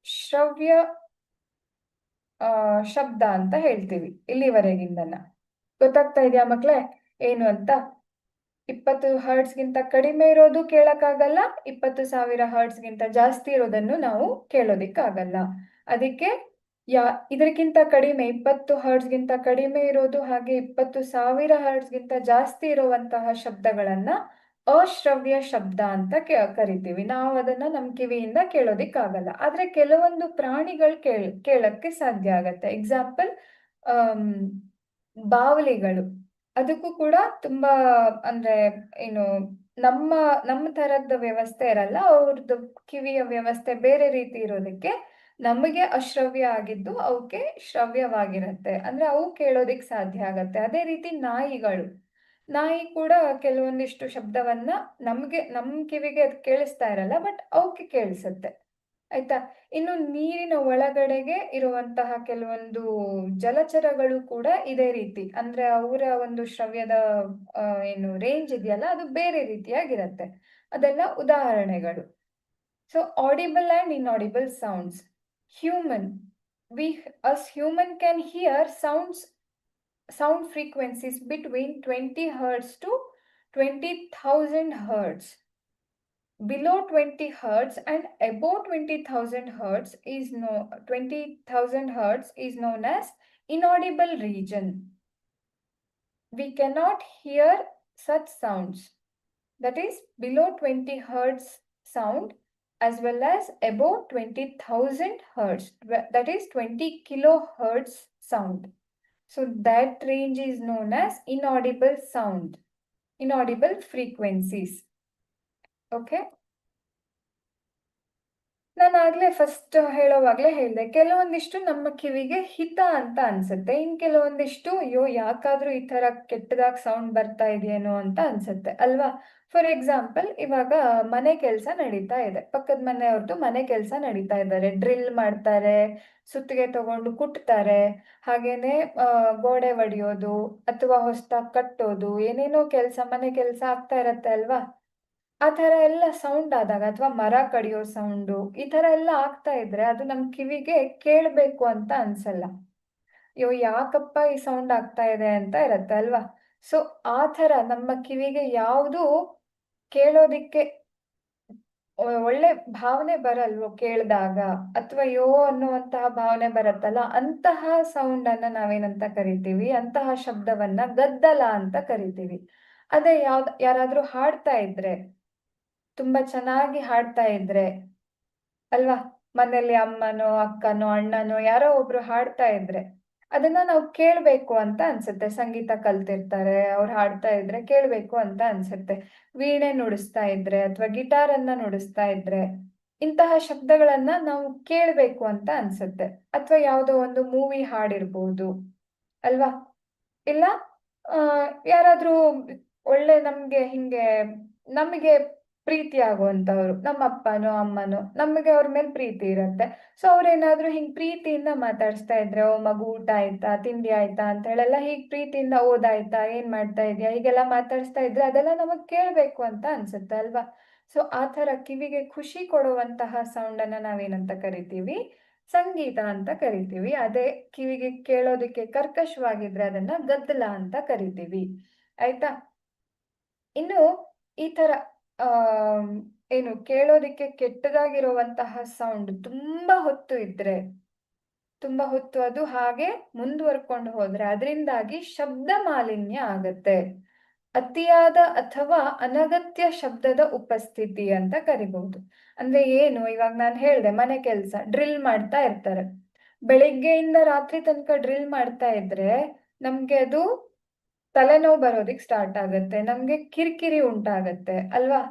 ಶ್ರವ್ಯ ಶಬ್ದ ಅಂತ ಹೇಳ್ತೀವಿ ಇಲ್ಲಿವರೆಗಿಂದನ. ಗೊತ್ತಾಗ್ತಾ ಇದೆಯಾ ಮಕ್ಳೇ ಏನು ಅಂತ? 20 ಹರ್ಟ್ಸ್ಗಿಂತ ಕಡಿಮೆ ಇರೋದು ಕೇಳಕ್ಕಾಗಲ್ಲ, 20,000 ಹರ್ಟ್ಸ್ಗಿಂತ ಜಾಸ್ತಿ ಇರೋದನ್ನು ನಾವು ಕೇಳೋದಿಕ್ಕಾಗಲ್ಲ. ಅದಕ್ಕೆ ಇದಕ್ಕಿಂತ ಕಡಿಮೆ 20 ಹರ್ಟ್ಸ್ಗಿಂತ ಕಡಿಮೆ ಇರೋದು ಹಾಗೆ 20,000 ಹರ್ಟ್ಸ್ಗಿಂತ ಜಾಸ್ತಿ ಇರುವಂತಹ ಶಬ್ದಗಳನ್ನ ಅಶ್ರವ್ಯ ಶಬ್ದ ಅಂತ ಕರಿತೀವಿ. ನಾವು ಅದನ್ನ ನಮ್ ಕಿವಿಯಿಂದ ಕೇಳೋದಿಕ್ಕಾಗಲ್ಲ. ಆದ್ರೆ ಕೆಲವೊಂದು ಪ್ರಾಣಿಗಳು ಕೇಳಕ್ಕೆ ಸಾಧ್ಯ ಆಗತ್ತೆ. ಎಕ್ಸಾಂಪಲ್ ಬಾವಲಿಗಳು. ಅದಕ್ಕೂ ಕೂಡ ತುಂಬಾ ಅಂದ್ರೆ ಏನು ನಮ್ಮ ನಮ್ಮ ತರದ ವ್ಯವಸ್ಥೆ ಇರಲ್ಲ, ಅವ್ರದ್ದು ಕಿವಿಯ ವ್ಯವಸ್ಥೆ ಬೇರೆ ರೀತಿ ಇರೋದಕ್ಕೆ ನಮಗೆ ಅಶ್ರವ್ಯ ಆಗಿದ್ದು ಅವಕ್ಕೆ ಶ್ರವ್ಯವಾಗಿರತ್ತೆ. ಅಂದ್ರೆ ಅವು ಕೇಳೋದಿಕ್ ಸಾಧ್ಯ ಆಗತ್ತೆ. ಅದೇ ರೀತಿ ನಾಯಿಗಳು. ನಾಯಿ ಕೂಡ ಕೆಲವೊಂದಿಷ್ಟು ಶಬ್ದವನ್ನ ನಮ್ ಕಿವಿಗೆ ಅದು ಕೇಳಿಸ್ತಾ ಇರಲ್ಲ, ಬಟ್ ಅವಕ್ಕೆ ಕೇಳಿಸುತ್ತೆ. ಆಯ್ತಾ? ಇನ್ನು ನೀರಿನ ಒಳಗಡೆಗೆ ಇರುವಂತಹ ಕೆಲವೊಂದು ಜಲಚರಗಳು ಕೂಡ ಇದೇ ರೀತಿ. ಅಂದ್ರೆ ಅವರ ಒಂದು ಶ್ರವ್ಯದ ಏನು ರೇಂಜ್ ಇದೆಯಲ್ಲ ಅದು ಬೇರೆ ರೀತಿಯಾಗಿರತ್ತೆ. ಅದೆಲ್ಲ ಉದಾಹರಣೆಗಳು. So audible and inaudible sounds. Human us human can hear sound frequencies between 20 hertz to 20,000 hertz. Below 20 hertz and above 20,000 hertz is 20,000 hertz is known as inaudible region. We cannot hear such sounds, that is below 20 hertz sound as well as above 20,000 hertz, that is 20 kilohertz sound. So that range is known as inaudible sound, inaudible frequencies. Okay? ನಾನು ಆಗ್ಲೇ first ಹೇಳೋವಾಗ್ಲೇ ಹೇಳ್ದೆ, ಕೆಲವೊಂದಿಷ್ಟು ನಮ್ಮ ಕಿವಿಗೆ ಹಿತ ಅಂತ ಅನ್ಸುತ್ತೆ, ಇನ್ ಕೆಲವೊಂದಿಷ್ಟು ಅಯ್ಯೋ ಯಾಕಾದ್ರೂ ಈ ತರ ಕೆಟ್ಟದಾಗ ಸೌಂಡ್ ಬರ್ತಾ ಇದೆಯೇನೋ ಅಂತ ಅನ್ಸುತ್ತೆ ಅಲ್ವಾ? ಫಾರ್ ಎಕ್ಸಾಂಪಲ್, ಇವಾಗ ಮನೆ ಕೆಲಸ ನಡೀತಾ ಇದೆ, ಪಕ್ಕದ ಮನೆಯವ್ರದ್ದು ಮನೆ ಕೆಲಸ ನಡೀತಾ ಇದ್ದಾರೆ, ಡ್ರಿಲ್ ಮಾಡ್ತಾರೆ, ಸುತ್ತಿಗೆ ತಗೊಂಡು ಕುಟ್ತಾರೆ, ಹಾಗೇನೆ ಗೋಡೆ ಒಡೆಯೋದು ಅಥವಾ ಹೊಸದಾಗಿ ಕಟ್ಟೋದು, ಏನೇನೋ ಮನೆ ಕೆಲಸ ಆಗ್ತಾ ಇರತ್ತೆ ಅಲ್ವಾ? ಆ ತರ ಎಲ್ಲ ಸೌಂಡ್ ಆದಾಗ ಅಥವಾ ಮರ ಕಡಿಯೋ ಸೌಂಡು ಈ ತರ ಎಲ್ಲ ಆಗ್ತಾ ಇದ್ರೆ ಅದು ನಮ್ ಕಿವಿಗೆ ಕೇಳ್ಬೇಕು ಅಂತ ಅನ್ಸಲ್ಲ. ಅಯ್ಯೋ ಯಾಕಪ್ಪ ಈ ಸೌಂಡ್ ಆಗ್ತಾ ಇದೆ ಅಂತ ಇರತ್ತೆ ಅಲ್ವಾ? ಸೊ ಆ ತರ ನಮ್ಮ ಕಿವಿಗೆ ಯಾವುದು ಕೇಳೋದಿಕ್ಕೆ ಒಳ್ಳೆ ಭಾವನೆ ಬರಲ್ವೋ ಕೇಳಿದಾಗ, ಅಥವಾ ಯೋ ಅನ್ನುವಂತಹ ಭಾವನೆ ಬರತ್ತಲ್ಲ, ಅಂತಹ ಸೌಂಡ್ ಅನ್ನ ನಾವೇನಂತ ಕರಿತೀವಿ? ಅಂತಹ ಶಬ್ದವನ್ನ ಗದ್ದಲ ಅಂತ ಕರಿತೀವಿ. ಅದೇ ಯಾರಾದ್ರೂ ಹಾಡ್ತಾ ಇದ್ರೆ, ತುಂಬಾ ಚೆನ್ನಾಗಿ ಹಾಡ್ತಾ ಇದ್ರೆ ಅಲ್ವಾ, ಮನೇಲಿ ಅಮ್ಮನೋ ಅಕ್ಕನೋ ಅಣ್ಣನೋ ಯಾರೋ ಒಬ್ರು ಹಾಡ್ತಾ ಇದ್ರೆ ಅದನ್ನ ನಾವು ಕೇಳ್ಬೇಕು ಅಂತ ಅನ್ಸುತ್ತೆ. ಸಂಗೀತ ಕಲ್ತಿರ್ತಾರೆ, ಅವ್ರು ಹಾಡ್ತಾ ಇದ್ರೆ ಕೇಳ್ಬೇಕು ಅಂತ ಅನ್ಸುತ್ತೆ. ವೀಣೆ ನುಡಿಸ್ತಾ ಇದ್ರೆ ಅಥವಾ ಗಿಟಾರ್ ಅನ್ನ ನುಡಿಸ್ತಾ ಇದ್ರೆ ಇಂತಹ ಶಬ್ದಗಳನ್ನ ನಾವು ಕೇಳ್ಬೇಕು ಅಂತ ಅನ್ಸುತ್ತೆ. ಅಥವಾ ಯಾವುದೋ ಒಂದು ಮೂವಿ ಹಾಡಿರ್ಬೋದು ಅಲ್ವಾ? ಇಲ್ಲ ಯಾರಾದ್ರೂ ಒಳ್ಳೆ ನಮ್ಗೆ ಹಿಂಗೆ ನಮಗೆ ಪ್ರೀತಿ ಆಗುವಂತವ್ರು, ನಮ್ಮ ಅಪ್ಪನೋ ಅಮ್ಮನೋ, ನಮಗೆ ಅವ್ರ ಮೇಲೆ ಪ್ರೀತಿ ಇರುತ್ತೆ. ಸೊ ಅವ್ರೇನಾದ್ರೂ ಹಿಂಗ್ ಪ್ರೀತಿಯಿಂದ ಮಾತಾಡಿಸ್ತಾ ಇದ್ರೆ, ಓ ಮಗು ಊಟ ಆಯ್ತಾ, ತಿಂಡಿ ಆಯ್ತಾ ಅಂತ ಹೇಳೆಲ್ಲ ಹೀಗ್ ಪ್ರೀತಿಯಿಂದ ಓದಾಯ್ತಾ, ಏನ್ ಮಾಡ್ತಾ ಇದೀಯಾ, ಹೀಗೆಲ್ಲ ಮಾತಾಡಿಸ್ತಾ ಇದ್ರೆ ಅದೆಲ್ಲ ನಮಗ್ ಕೇಳ್ಬೇಕು ಅಂತ ಅನ್ಸುತ್ತೆ ಅಲ್ವಾ. ಸೊ ಆ ತರ ಕಿವಿಗೆ ಖುಷಿ ಕೊಡುವಂತಹ ಸೌಂಡ್ ಅನ್ನ ನಾವೇನಂತ ಕರಿತೀವಿ, ಸಂಗೀತ ಅಂತ ಕರಿತೀವಿ. ಅದೇ ಕಿವಿಗೆ ಕೇಳೋದಕ್ಕೆ ಕರ್ಕಶವಾಗಿದ್ರೆ ಅದನ್ನ ಗದ್ದಲ ಅಂತ ಕರಿತೀವಿ. ಆಯ್ತಾ. ಇನ್ನು ಈ ತರ ಆ ಏನು ಕೇಳೋದಿಕ್ಕೆ ಕೆಟ್ಟದಾಗಿರುವಂತಹ ಸೌಂಡ್ ತುಂಬಾ ಹೊತ್ತು ಅದು ಹಾಗೆ ಮುಂದುವರ್ಕೊಂಡು ಹೋದ್ರೆ ಅದರಿಂದಾಗಿ ಶಬ್ದ ಮಾಲಿನ್ಯ ಆಗತ್ತೆ. ಅತಿಯಾದ ಅಥವಾ ಅನಗತ್ಯ ಶಬ್ದದ ಉಪಸ್ಥಿತಿ ಅಂತ ಕರಿಬಹುದು. ಅಂದ್ರೆ ಏನು, ಇವಾಗ ನಾನು ಹೇಳ್ದೆ, ಮನೆ ಕೆಲಸ ಡ್ರಿಲ್ ಮಾಡ್ತಾ ಇರ್ತಾರೆ, ಬೆಳಿಗ್ಗೆಯಿಂದ ರಾತ್ರಿ ತನಕ ಡ್ರಿಲ್ ಮಾಡ್ತಾ ಇದ್ರೆ ನಮ್ಗೆ ಅದು ತಲೆನೋವು ಬರೋದಿಕ್ ಸ್ಟಾರ್ಟ್ ಆಗತ್ತೆ, ನಮ್ಗೆ ಕಿರಿಕಿರಿ ಉಂಟಾಗತ್ತೆ ಅಲ್ವಾ.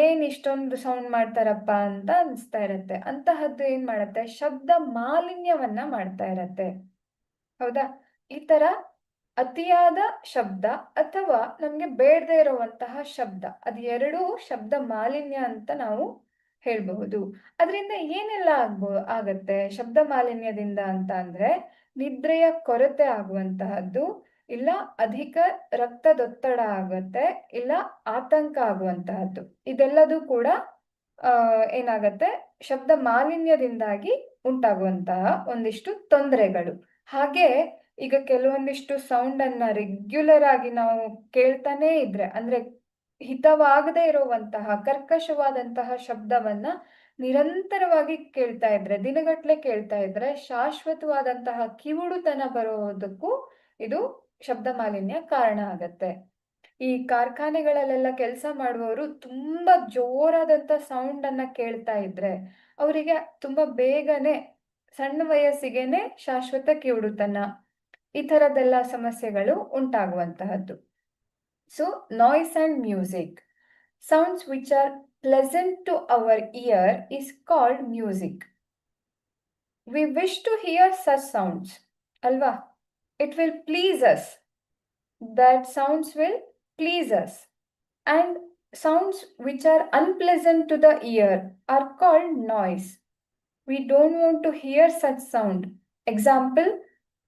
ಏನ್ ಇಷ್ಟೊಂದು ಸೌಂಡ್ ಮಾಡ್ತಾರಪ್ಪ ಅಂತ ಅನ್ಸ್ತಾ ಇರತ್ತೆ. ಅಂತಹದ್ದು ಏನ್ ಮಾಡತ್ತೆ, ಶಬ್ದ ಮಾಲಿನ್ಯವನ್ನ ಮಾಡ್ತಾ ಇರತ್ತೆ. ಹೌದಾ. ಈ ತರ ಅತಿಯಾದ ಶಬ್ದ ಅಥವಾ ನಮ್ಗೆ ಬೇಡದೇ ಇರುವಂತಹ ಶಬ್ದ, ಅದು ಎರಡೂ ಶಬ್ದ ಮಾಲಿನ್ಯ ಅಂತ ನಾವು ಹೇಳ್ಬಹುದು. ಅದರಿಂದ ಏನೆಲ್ಲ ಆಗತ್ತೆ ಶಬ್ದ ಮಾಲಿನ್ಯದಿಂದ ಅಂತ ಅಂದ್ರೆ, ನಿದ್ರೆಯ ಕೊರತೆ ಆಗುವಂತಹದ್ದು, ಇಲ್ಲ ಅಧಿಕ ರಕ್ತದೊತ್ತಡ ಆಗತ್ತೆ, ಇಲ್ಲ ಆತಂಕ ಆಗುವಂತಹದ್ದು. ಇದೆಲ್ಲದೂ ಕೂಡ ಏನಾಗತ್ತೆ, ಶಬ್ದ ಮಾಲಿನ್ಯದಿಂದಾಗಿ ಉಂಟಾಗುವಂತಹ ಒಂದಿಷ್ಟು ತೊಂದರೆಗಳು. ಹಾಗೆ ಈಗ ಕೆಲವೊಂದಿಷ್ಟು ಸೌಂಡ್ ಅನ್ನ ರೆಗ್ಯುಲರ್ ಆಗಿ ನಾವು ಕೇಳ್ತಾನೆ ಇದ್ರೆ, ಅಂದ್ರೆ ಹಿತವಾಗದೇ ಇರುವಂತಹ ಕರ್ಕಶವಾದಂತಹ ಶಬ್ದವನ್ನ ನಿರಂತರವಾಗಿ ಕೇಳ್ತಾ ಇದ್ರೆ, ದಿನಗಟ್ಲೆ ಕೇಳ್ತಾ ಇದ್ರೆ, ಶಾಶ್ವತವಾದಂತಹ ಕಿವುಡುತನ ಬರೋದಕ್ಕೂ ಇದು ಶಬ್ದ ಮಾಲಿನ್ಯ ಕಾರಣ ಆಗತ್ತೆ. ಈ ಕಾರ್ಖಾನೆಗಳಲ್ಲೆಲ್ಲ ಕೆಲಸ ಮಾಡುವವರು ತುಂಬಾ ಜೋರಾದಂತ ಸೌಂಡ್ ಅನ್ನ ಕೇಳ್ತಾ ಇದ್ರೆ ಅವರಿಗೆ ತುಂಬಾ ಬೇಗನೆ ಸಣ್ಣ ವಯಸ್ಸಿಗೆನೆ ಶಾಶ್ವತ ಕಿವುಡುತನ, ಈ ತರದೆಲ್ಲ ಸಮಸ್ಯೆಗಳು ಉಂಟಾಗುವಂತಹದ್ದು. So noise and music, sounds which are pleasant to our ear is called music. We wish to hear such sounds, alva. It will please us. That sounds will please us. And sounds which are unpleasant to the ear are called noise. We don't want to hear such sound. Example,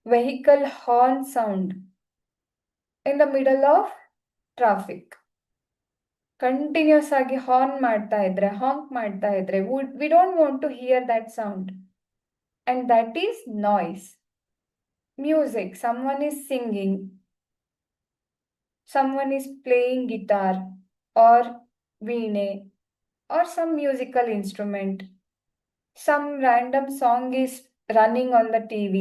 vehicle horn sound in the middle of traffic. Continuous agi horn ಮಾಡ್ತಾ ಇದ್ರೆ, honk ಮಾಡ್ತಾ ಇದ್ರೆ, we don't want to hear that sound. And that is noise. Music, someone is singing, someone is playing guitar or veene or some musical instrument. Some random song is running on the TV.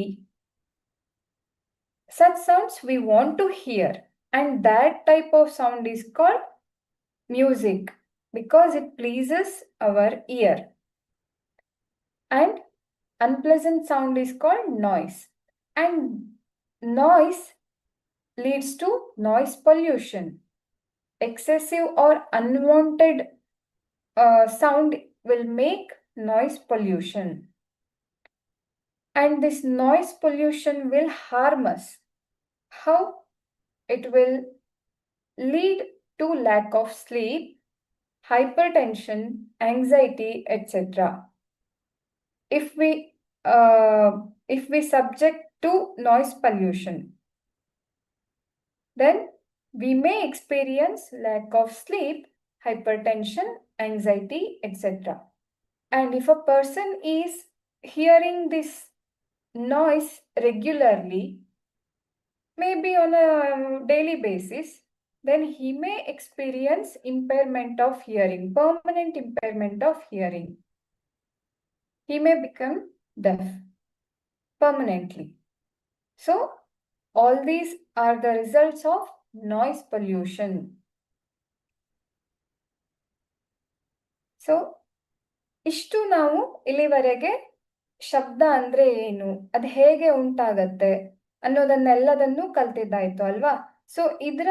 Such sounds we want to hear, and that type of sound is called music because it pleases our ear. And unpleasant sound is called noise. And noise leads to noise pollution. Excessive or unwanted sound will make noise pollution. And this noise pollution will harm us. How? It will lead to lack of sleep, hypertension, anxiety, etc. If we subject to noise pollution, then we may experience lack of sleep, hypertension, anxiety, etc. And if a person is hearing this noise regularly, maybe on a daily basis, then he may experience impairment of hearing, permanent impairment of hearing. He may become deaf permanently. So, all these are the results of noise pollution. So, ಇಷ್ಟು ನಾವು ಇಲ್ಲಿವರೆಗೆ ಶಬ್ದ ಅಂದ್ರೆ ಏನು, ಅದು ಹೇಗೆ ಉಂಟಾಗತ್ತೆ ಅನ್ನೋದನ್ನೆಲ್ಲದನ್ನು ಕಲ್ತಿದ್ದಾಯ್ತು ಅಲ್ವಾ. So ಇದರ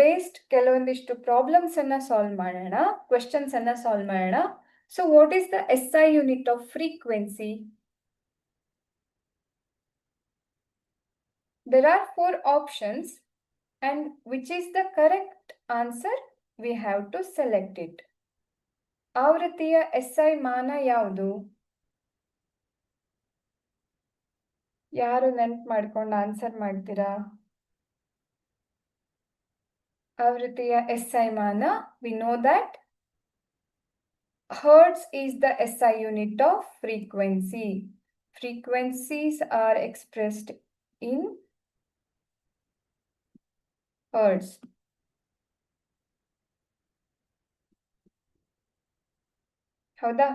ಬೇಸ್ಡ್ ಕೆಲವೊಂದಿಷ್ಟು ಪ್ರಾಬ್ಲಮ್ಸ್ ಅನ್ನ ಸಾಲ್ವ್ ಮಾಡೋಣ, ಕ್ವೆಶ್ಚನ್ಸ್ ಅನ್ನ ಸಾಲ್ವ್ ಮಾಡೋಣ. So what is the SI unit off frequency? There are 4 options, and which is the correct answer? We have to select it. ಆವೃತ್ತಿಯ SI ಮಾನ ಯಾವುದು? ಯಾರು ನೆನ್ಪು ಮಾಡ್ಕೊಂಡು ಆನ್ಸರ್ ಮಾಡ್ತೀರಾ? ಆವೃತ್ತಿಯ SI ಮಾನ, we know that Hertz is the SI unit of frequency. Frequencies are expressed in Hertz. ಹೌದಾ?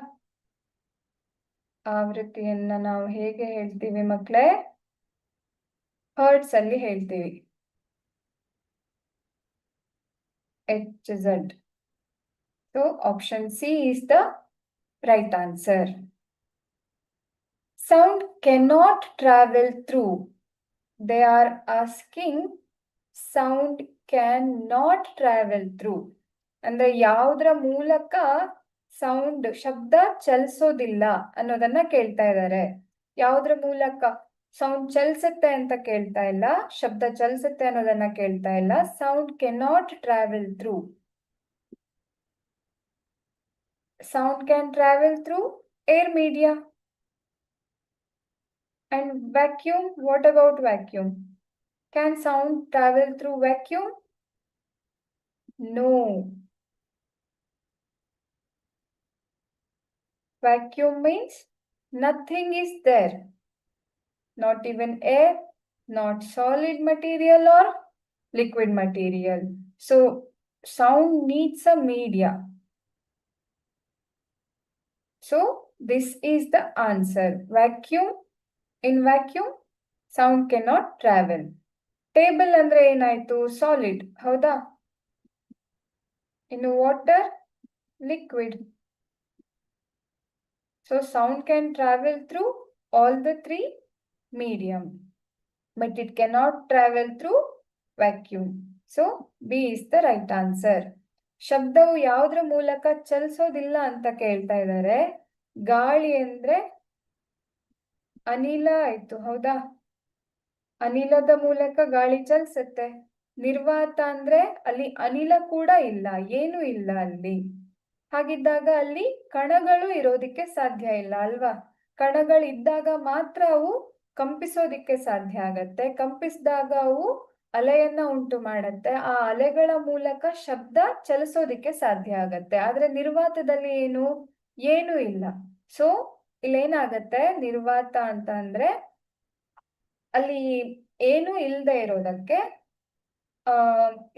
ಆವೃತ್ತಿಯನ್ನ ನಾವು ಹೇಗೆ ಹೇಳ್ತೀವಿ ಮಕ್ಕಳೇ? ಹರ್ಟ್ಸ್ ಅಲ್ಲಿ ಹೇಳ್ತೀವಿ. Hz. So option C is the right answer. Sound cannot travel through. They are asking sound cannot travel through. ಅಂದ್ರೆ ಯಾವುದರ ಮೂಲಕ ಸೌಂಡ್ ಶಬ್ದ ಚಲಿಸೋದಿಲ್ಲ ಅನ್ನೋದನ್ನ ಕೇಳ್ತಾ ಇದ್ದಾರೆ. ಯಾವುದ್ರ ಮೂಲಕ ಸೌಂಡ್ ಚಲಿಸುತ್ತೆ ಅಂತ ಕೇಳ್ತಾ ಇಲ್ಲ, ಶಬ್ದ ಚಲಿಸುತ್ತೆ ಅನ್ನೋದನ್ನ ಕೇಳ್ತಾ ಇಲ್ಲ. Sound cannot travel through. Sound can travel through air media. And vacuum, what about vacuum? Can sound travel through vacuum? No. Vacuum means nothing is there. Not even air, not solid material or liquid material. So sound needs a media. So this is the answer. Vacuum. In vacuum, sound cannot travel. Table andre ಏನಾಯ್ತು? Solid. ಹೌದಾ? In water, liquid. So sound can travel through all the three medium, but it cannot travel through vacuum. So B is the right answer. ಶಬ್ದವು ಯಾವುದ್ರ ಮೂಲಕ ಚಲಿಸೋದಿಲ್ಲ ಅಂತ ಕೇಳ್ತಾ ಇದ್ದಾರೆ. ಗಾಳಿ ಅಂದ್ರೆ ಅನಿಲ ಆಯ್ತು. ಹೌದಾ? ಅನಿಲದ ಮೂಲಕ ಗಾಳಿ ಚಲಿಸುತ್ತೆ. ನಿರ್ವಾತ ಅಂದ್ರೆ ಅಲ್ಲಿ ಅನಿಲ ಕೂಡ ಇಲ್ಲ, ಏನು ಇಲ್ಲ ಅಲ್ಲಿ. ಹಾಗಿದ್ದಾಗ ಅಲ್ಲಿ ಕಣಗಳು ಇರೋದಿಕ್ಕೆ ಸಾಧ್ಯ ಇಲ್ಲ ಅಲ್ವಾ? ಕಣಗಳಿದ್ದಾಗ ಮಾತ್ರ ಅವು ಕಂಪಿಸೋದಿಕ್ಕೆ ಸಾಧ್ಯ ಆಗತ್ತೆ. ಕಂಪಿಸಿದಾಗ ಅವು ಅಲೆಯನ್ನ ಉಂಟು ಮಾಡತ್ತೆ. ಆ ಅಲೆಗಳ ಮೂಲಕ ಶಬ್ದ ಚಲಿಸೋದಿಕ್ಕೆ ಸಾಧ್ಯ ಆಗತ್ತೆ. ಆದ್ರೆ ನಿರ್ವಾತದಲ್ಲಿ ಏನು ಇಲ್ಲ. ಸೊ ಇಲ್ಲೇನಾಗತ್ತೆ? ನಿರ್ವಾತ ಅಂತ ಅಂದ್ರೆ ಅಲ್ಲಿ ಏನು ಇಲ್ಲದೆ ಇರೋದಕ್ಕೆ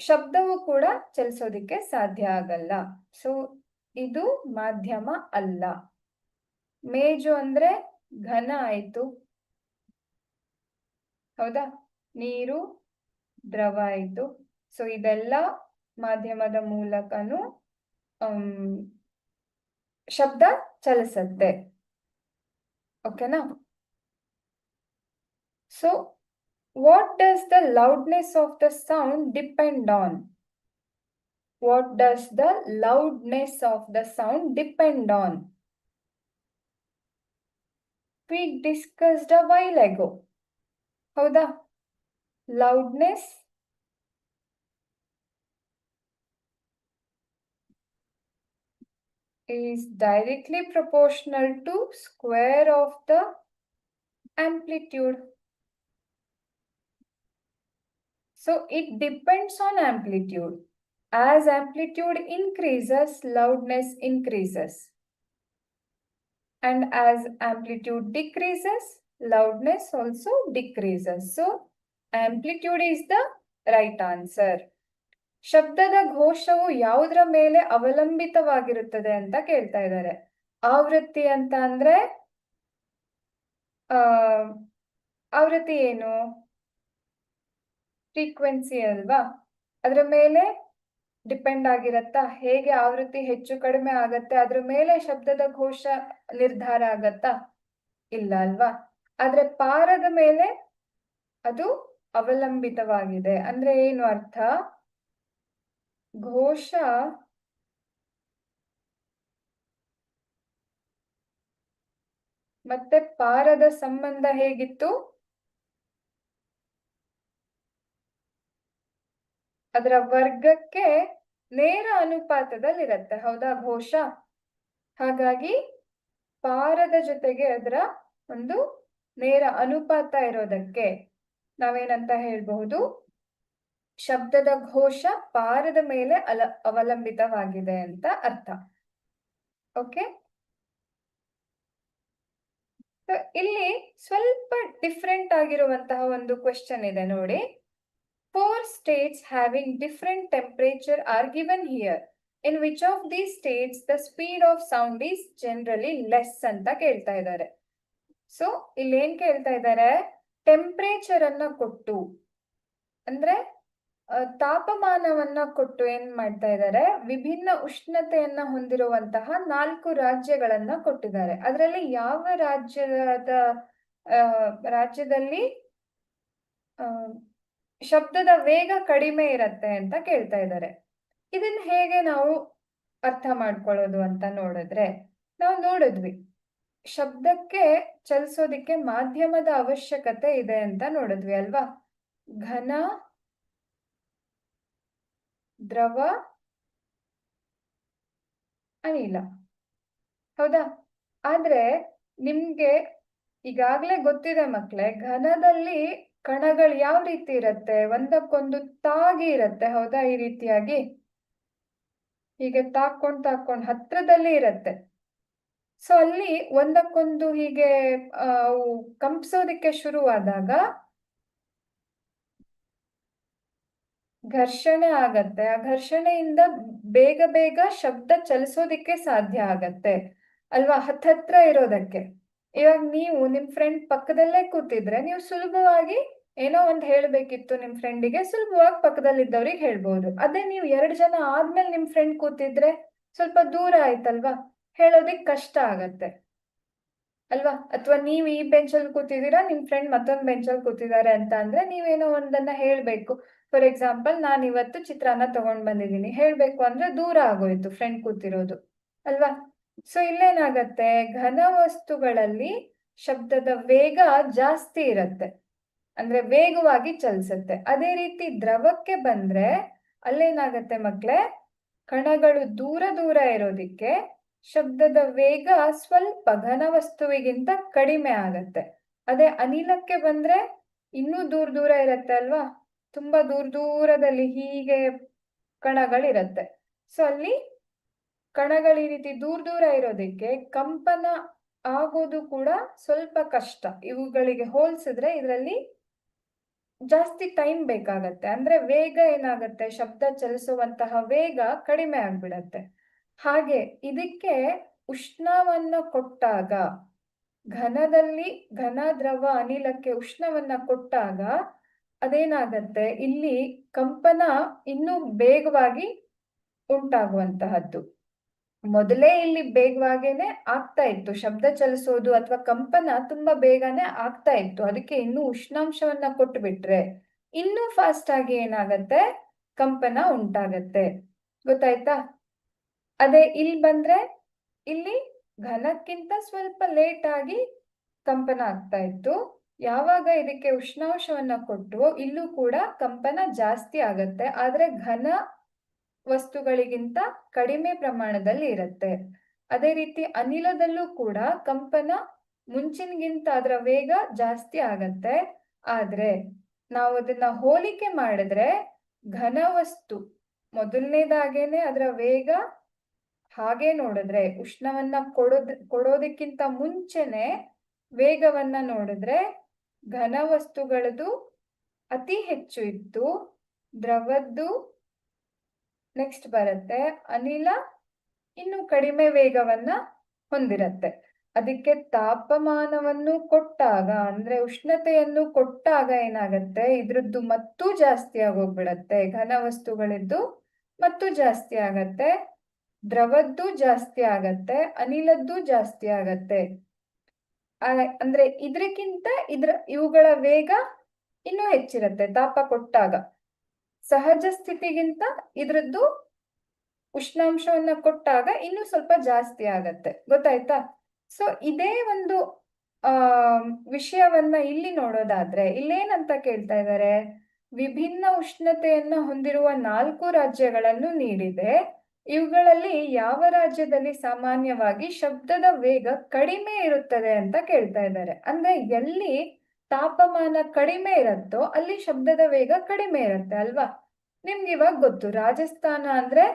ಶಬ್ದವು ಕೂಡ ಚಲಿಸೋದಿಕ್ಕೆ ಸಾಧ್ಯ ಆಗಲ್ಲ. ಸೊ ಇದು ಮಾಧ್ಯಮ ಅಲ್ಲ. ಮೇಜು ಅಂದ್ರೆ ಘನ ಆಯ್ತು. ಹೌದಾ? ನೀರು ದ್ರವ ಆಯ್ತು. ಸೊ ಇದೆಲ್ಲ ಮಾಧ್ಯಮದ ಮೂಲಕನು ಶಬ್ದ ಚಲಿಸತ್ತೆ. ಓಕೆನಾ? So what does the loudness of the sound depend on? What does the loudness of the sound depend on? We discussed a while ago. ಹೌದಾ? Loudness is directly proportional to square of the amplitude. So it depends on amplitude. As amplitude increases, loudness increases. And as amplitude decreases, loudness also decreases. So amplitude is the right answer. ಶಬ್ದದ ಘೋಷವು ಯಾವುದರ ಮೇಲೆ ಅವಲಂಬಿತವಾಗಿರುತ್ತದೆ ಅಂತ ಕೇಳ್ತಾ ಇದ್ದಾರೆ. ಆವೃತ್ತಿ ಅಂತ ಅಂದ್ರೆ ಆವೃತ್ತಿ ಏನು? ಫ್ರೀಕ್ವೆನ್ಸಿ ಅಲ್ವಾ? ಅದರ ಮೇಲೆ ಡಿಪೆಂಡ್ ಆಗಿರತ್ತಾ? ಹೇಗೆ ಆವೃತ್ತಿ ಹೆಚ್ಚು ಕಡಿಮೆ ಆಗತ್ತೆ ಅದ್ರ ಮೇಲೆ ಶಬ್ದದ ಘೋಷ ನಿರ್ಧಾರ ಆಗತ್ತಾ? ಇಲ್ಲ ಅಲ್ವಾ? ಆದ್ರೆ ಪಾರದ ಮೇಲೆ ಅದು ಅವಲಂಬಿತವಾಗಿದೆ. ಅಂದ್ರೆ ಏನು ಅರ್ಥ? ಘೋಷ ಮತ್ತೆ ಪಾರದ ಸಂಬಂಧ ಹೇಗಿತ್ತು? ಅದರ ವರ್ಗಕ್ಕೆ ನೇರ ಅನುಪಾತದಲ್ಲಿರತ್ತೆ. ಹೌದಾ? ಘೋಷ ಹಾಗಾಗಿ ಪಾರದ ಜೊತೆಗೆ ಅದರ ಒಂದು ನೇರ ಅನುಪಾತ ಇರೋದಕ್ಕೆ ನಾವೇನಂತ ಹೇಳ್ಬಹುದು, ಶಬ್ದದ ಘೋಷ ಪಾರದ ಮೇಲೆ ಅವಲಂಬಿತವಾಗಿದೆ ಅಂತ ಅರ್ಥ. ಓಕೆ, ಇಲ್ಲಿ ಸ್ವಲ್ಪ ಡಿಫ್ರೆಂಟ್ ಆಗಿರುವಂತಹ ಒಂದು ಕ್ವೆಶ್ಚನ್ ಇದೆ ನೋಡಿ. 4 states having different temperature are given here. In which of these states the speed of sound is generally less ಅಂತ ಕೇಳ್ತಾ ಇದ್ದಾರೆ. ಸೊ ಇಲ್ಲಿ ಏನ್ ಕೇಳ್ತಾ ಇದ್ದಾರೆ, ಟೆಂಪರೇಚರ್ ಅನ್ನ ಕೊಟ್ಟು, ಅಂದ್ರೆ ತಾಪಮಾನವನ್ನ ಕೊಟ್ಟು ಏನ್ ಮಾಡ್ತಾ ಇದ್ದಾರೆ, ವಿಭಿನ್ನ ಉಷ್ಣತೆಯನ್ನ ಹೊಂದಿರುವಂತಹ 4 ರಾಜ್ಯಗಳನ್ನ ಕೊಟ್ಟಿದ್ದಾರೆ. ಅದರಲ್ಲಿ ಯಾವ ರಾಜ್ಯದಲ್ಲಿ ಶಬ್ದದ ವೇಗ ಕಡಿಮೆ ಇರತ್ತೆ ಅಂತ ಕೇಳ್ತಾ ಇದ್ದಾರೆ. ಇದನ್ನ ಹೇಗೆ ನಾವು ಅರ್ಥ ಮಾಡ್ಕೊಳ್ಳೋದು ಅಂತ ನೋಡಿದ್ರೆ, ನಾವು ನೋಡಿದ್ವಿ ಶಬ್ದಕ್ಕೆ ಚಲಿಸೋದಿಕ್ಕೆ ಮಾಧ್ಯಮದ ಅವಶ್ಯಕತೆ ಇದೆ ಅಂತ ನೋಡಿದ್ವಿ ಅಲ್ವಾ. ಘನ, ದ್ರವ, ಅನಿಲ, ಹೌದಾ? ಆದ್ರೆ ನಿಮ್ಗೆ ಈಗಾಗ್ಲೇ ಗೊತ್ತಿದೆ ಮಕ್ಳೇ, ಘನದಲ್ಲಿ ಕಣಗಳು ಯಾವ ರೀತಿ ಇರತ್ತೆ, ಒಂದಕ್ಕೊಂದು ತಾಗಿ ಇರತ್ತೆ, ಹೌದಾ? ಈ ರೀತಿಯಾಗಿ ಹೀಗೆ ತಾಕೊಂಡ್ ಹತ್ರದಲ್ಲಿ ಇರತ್ತೆ. ಸೊ ಅಲ್ಲಿ ಒಂದಕ್ಕೊಂದು ಹೀಗೆ ಕಂಪಿಸೋದಿಕ್ಕೆ ಶುರುವಾದಾಗ ಘರ್ಷಣೆ ಆಗತ್ತೆ. ಆ ಘರ್ಷಣೆಯಿಂದ ಬೇಗ ಬೇಗ ಶಬ್ದ ಚಲಿಸೋದಿಕ್ಕೆ ಸಾಧ್ಯ ಆಗತ್ತೆ ಅಲ್ವಾ, ಹತ್ರ ಇರೋದಕ್ಕೆ. ಇವಾಗ ನೀವು ನಿಮ್ ಫ್ರೆಂಡ್ ಪಕ್ಕದಲ್ಲೇ ಕೂತಿದ್ರೆ ನೀವು ಸುಲಭವಾಗಿ ಏನೋ ಒಂದ್ ಹೇಳ್ಬೇಕಿತ್ತು ನಿಮ್ ಫ್ರೆಂಡಿಗೆ, ಸುಲಭವಾಗಿ ಪಕ್ಕದಲ್ಲಿದ್ದವ್ರಿಗೆ ಹೇಳ್ಬೋದು. ಅದೇ ನೀವು 2 ಜನ ಆದ್ಮೇಲೆ ನಿಮ್ ಫ್ರೆಂಡ್ ಕೂತಿದ್ರೆ ಸ್ವಲ್ಪ ದೂರ ಆಯ್ತಲ್ವಾ, ಹೇಳೋದಿಕ್ ಕಷ್ಟ ಆಗತ್ತೆ ಅಲ್ವಾ. ಅಥವಾ ನೀವ್ ಈ ಬೆಂಚಲ್ಲಿ ಕೂತಿದ್ದೀರಾ, ನಿಮ್ ಫ್ರೆಂಡ್ ಮತ್ತೊಂದ್ ಬೆಂಚಲ್ಲಿ ಕೂತಿದ್ದಾರೆ ಅಂತ ಅಂದ್ರೆ ನೀವೇನೋ ಒಂದನ್ನ ಹೇಳ್ಬೇಕು. ಫಾರ್ ಎಕ್ಸಾಂಪಲ್, ನಾನ್ ಇವತ್ತು ಚಿತ್ರಾನ್ನ ತಗೊಂಡ್ ಬಂದಿದ್ದೀನಿ ಹೇಳ್ಬೇಕು ಅಂದ್ರೆ ದೂರ ಆಗೋಯ್ತು ಫ್ರೆಂಡ್ ಕೂತಿರೋದು ಅಲ್ವಾ. ಸೊ ಇಲ್ಲೇನಾಗತ್ತೆ, ಘನ ವಸ್ತುಗಳಲ್ಲಿ ಶಬ್ದದ ವೇಗ ಜಾಸ್ತಿ ಇರತ್ತೆ, ಅಂದ್ರೆ ವೇಗವಾಗಿ ಚಲಿಸತ್ತೆ. ಅದೇ ರೀತಿ ದ್ರವಕ್ಕೆ ಬಂದ್ರೆ ಅಲ್ಲೇನಾಗತ್ತೆ ಮಕ್ಳೇ, ಕಣಗಳು ದೂರ ದೂರ ಇರೋದಿಕ್ಕೆ ಶಬ್ದದ ವೇಗ ಸ್ವಲ್ಪ ಘನ ವಸ್ತುವಿಗಿಂತ ಕಡಿಮೆ ಆಗತ್ತೆ. ಅದೇ ಅನಿಲಕ್ಕೆ ಬಂದ್ರೆ ಇನ್ನೂ ದೂರ ದೂರ ಇರತ್ತೆ ಅಲ್ವಾ, ತುಂಬಾ ದೂರದಲ್ಲಿ ಹೀಗೆ ಕಣಗಳಿರತ್ತೆ. ಸೊ ಅಲ್ಲಿ ಕಣಗಳು ಈ ರೀತಿ ದೂರ ಇರೋದಿಕ್ಕೆ ಕಂಪನ ಆಗೋದು ಕೂಡ ಸ್ವಲ್ಪ ಕಷ್ಟ. ಇವುಗಳಿಗೆ ಹೋಲಿಸಿದ್ರೆ ಇದರಲ್ಲಿ ಜಾಸ್ತಿ ಟೈಮ್ ಬೇಕಾಗತ್ತೆ. ಅಂದ್ರೆ ವೇಗ ಏನಾಗತ್ತೆ, ಶಬ್ದ ಚಲಿಸುವಂತಹ ವೇಗ ಕಡಿಮೆ ಆಗ್ಬಿಡತ್ತೆ. ಹಾಗೆ ಇದಕ್ಕೆ ಉಷ್ಣವನ್ನ ಕೊಟ್ಟಾಗ, ಘನದಲ್ಲಿ ಘನ, ದ್ರವ, ಅನಿಲಕ್ಕೆ ಉಷ್ಣವನ್ನ ಕೊಟ್ಟಾಗ ಅದೇನಾಗತ್ತೆ, ಇಲ್ಲಿ ಕಂಪನ ಇನ್ನೂ ಬೇಗವಾಗಿ ಉಂಟಾಗುವಂತಹದ್ದು. ಮೊದಲೇ ಇಲ್ಲಿ ಬೇಗವಾಗೇನೆ ಆಗ್ತಾ ಇತ್ತು ಶಬ್ದ ಚಲಿಸೋದು ಅಥವಾ ಕಂಪನ ತುಂಬಾ ಬೇಗನೆ ಆಗ್ತಾ ಇತ್ತು. ಅದಕ್ಕೆ ಇನ್ನೂ ಉಷ್ಣಾಂಶವನ್ನ ಕೊಟ್ಬಿಟ್ರೆ ಇನ್ನೂ ಫಾಸ್ಟ್ ಆಗಿ ಏನಾಗತ್ತೆ, ಕಂಪನ ಉಂಟಾಗತ್ತೆ. ಗೊತ್ತಾಯ್ತಾ? ಅದೇ ಇಲ್ಲಿ ಬಂದ್ರೆ ಇಲ್ಲಿ ಘನಕ್ಕಿಂತ ಸ್ವಲ್ಪ ಲೇಟ್ ಆಗಿ ಕಂಪನ ಆಗ್ತಾ ಇತ್ತು. ಯಾವಾಗ ಇದಕ್ಕೆ ಉಷ್ಣಾಂಶವನ್ನ ಕೊಟ್ಟು ಇಲ್ಲೂ ಕೂಡ ಕಂಪನ ಜಾಸ್ತಿ ಆಗತ್ತೆ, ಆದ್ರೆ ಘನ ವಸ್ತುಗಳಿಗಿಂತ ಕಡಿಮೆ ಪ್ರಮಾಣದಲ್ಲಿ ಇರುತ್ತೆ. ಅದೇ ರೀತಿ ಅನಿಲದಲ್ಲೂ ಕೂಡ ಕಂಪನ ಮುಂಚಿನಗಿಂತ ಅದರ ವೇಗ ಜಾಸ್ತಿ ಆಗತ್ತೆ. ಆದ್ರೆ ನಾವು ಅದನ್ನ ಹೋಲಿಕೆ ಮಾಡಿದ್ರೆ ಘನ ವಸ್ತು ಮೊದಲನೇದಾಗೇನೆ ಅದರ ವೇಗ, ಹಾಗೆ ನೋಡಿದ್ರೆ ಉಷ್ಣವನ್ನ ಕೊಡೋದಕ್ಕಿಂತ ಮುಂಚೆನೆ ವೇಗವನ್ನ ನೋಡಿದ್ರೆ ಘನ ವಸ್ತುಗಳದ್ದು ಅತಿ ಹೆಚ್ಚು ಇತ್ತು, ದ್ರವದ್ದು ನೆಕ್ಸ್ಟ್ ಬರುತ್ತೆ, ಅನಿಲ ಇನ್ನು ಕಡಿಮೆ ವೇಗವನ್ನ ಹೊಂದಿರತ್ತೆ. ಅದಕ್ಕೆ ತಾಪಮಾನವನ್ನು ಕೊಟ್ಟಾಗ, ಅಂದ್ರೆ ಉಷ್ಣತೆಯನ್ನು ಕೊಟ್ಟಾಗ ಏನಾಗತ್ತೆ, ಇದ್ರದ್ದು ಮತ್ತೂ ಜಾಸ್ತಿ ಆಗೋಗ್ಬಿಡತ್ತೆ. ಘನ ವಸ್ತುಗಳಿದ್ದು ಮತ್ತೂ ಜಾಸ್ತಿ ಆಗತ್ತೆ, ದ್ರವದ್ದು ಜಾಸ್ತಿ ಆಗತ್ತೆ, ಅನಿಲದ್ದು ಜಾಸ್ತಿ ಆಗತ್ತೆ. ಅಂದ್ರೆ ಇದ್ರಕ್ಕಿಂತ ಇವುಗಳ ವೇಗ ಇನ್ನೂ ಹೆಚ್ಚಿರತ್ತೆ ತಾಪ ಕೊಟ್ಟಾಗ. ಸಹಜ ಸ್ಥಿತಿಗಿಂತ ಇದ್ರದ್ದು ಉಷ್ಣಾಂಶವನ್ನ ಕೊಟ್ಟಾಗ ಇನ್ನೂ ಸ್ವಲ್ಪ ಜಾಸ್ತಿ ಆಗತ್ತೆ. ಗೊತ್ತಾಯ್ತಾ? ಸೊ ಇದೇ ಒಂದು ವಿಷಯವನ್ನ ಇಲ್ಲಿ ನೋಡೋದಾದ್ರೆ ಇಲ್ಲೇನಂತ ಕೇಳ್ತಾ ಇದ್ದಾರೆ, ವಿಭಿನ್ನ ಉಷ್ಣತೆಯನ್ನ ಹೊಂದಿರುವ 4 ರಾಜ್ಯಗಳನ್ನು ನೀಡಿದೆ. ಇವುಗಳಲ್ಲಿ ಯಾವ ರಾಜ್ಯದಲ್ಲಿ ಸಾಮಾನ್ಯವಾಗಿ ಶಬ್ದದ ವೇಗ ಕಡಿಮೆ ಇರುತ್ತದೆ ಅಂತ ಕೇಳ್ತಾ ಇದ್ದಾರೆ. ಅಂದ್ರೆ ಎಲ್ಲಿ ತಾಪಮಾನ ಕಡಿಮೆ ಇರುತ್ತೋ ಅಲ್ಲಿ ಶಬ್ದದ ವೇಗ ಕಡಿಮೆ ಇರುತ್ತೆ ಅಲ್ವಾ? ನಿಮ್ಗೆ ಇವಾಗ ಗೊತ್ತು, ರಾಜಸ್ಥಾನ ಅಂದ್ರೆ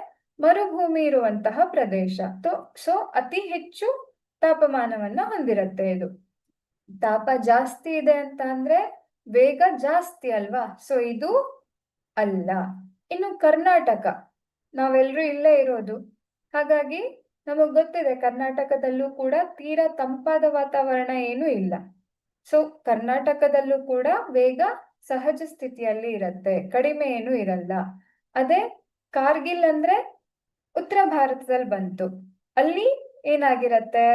ಮರುಭೂಮಿ ಇರುವಂತಹ ಪ್ರದೇಶ. ಸೊ ಅತಿ ಹೆಚ್ಚು ತಾಪಮಾನವನ್ನ ಹೊಂದಿರುತ್ತೆ ಇದು. ತಾಪ ಜಾಸ್ತಿ ಇದೆ ಅಂತ ಅಂದ್ರೆ ವೇಗ ಜಾಸ್ತಿ ಅಲ್ವಾ? ಸೊ ಇದು ಅಲ್ಲ. ಇನ್ನು ಕರ್ನಾಟಕ, ನಾವೆಲ್ಲರೂ ಇಲ್ಲೇ ಇರೋದು, ಹಾಗಾಗಿ ನಮಗ್ ಗೊತ್ತಿದೆ ಕರ್ನಾಟಕದಲ್ಲೂ ಕೂಡ ತೀರಾ ತಂಪಾದ ವಾತಾವರಣ ಏನೂ ಇಲ್ಲ. ಸೊ ಕರ್ನಾಟಕದಲ್ಲೂ ಕೂಡ ವೇಗ ಸಹಜ ಸ್ಥಿತಿಯಲ್ಲಿ ಇರುತ್ತೆ, ಕಡಿಮೆ ಏನೂ ಇರಲ್ಲ. ಅದೇ ಕಾರ್ಗಿಲ್ ಅಂದ್ರೆ ಉತ್ತರ ಭಾರತದಲ್ಲಿ ಬಂತು, ಅಲ್ಲಿ ಏನಾಗಿರತ್ತೆ,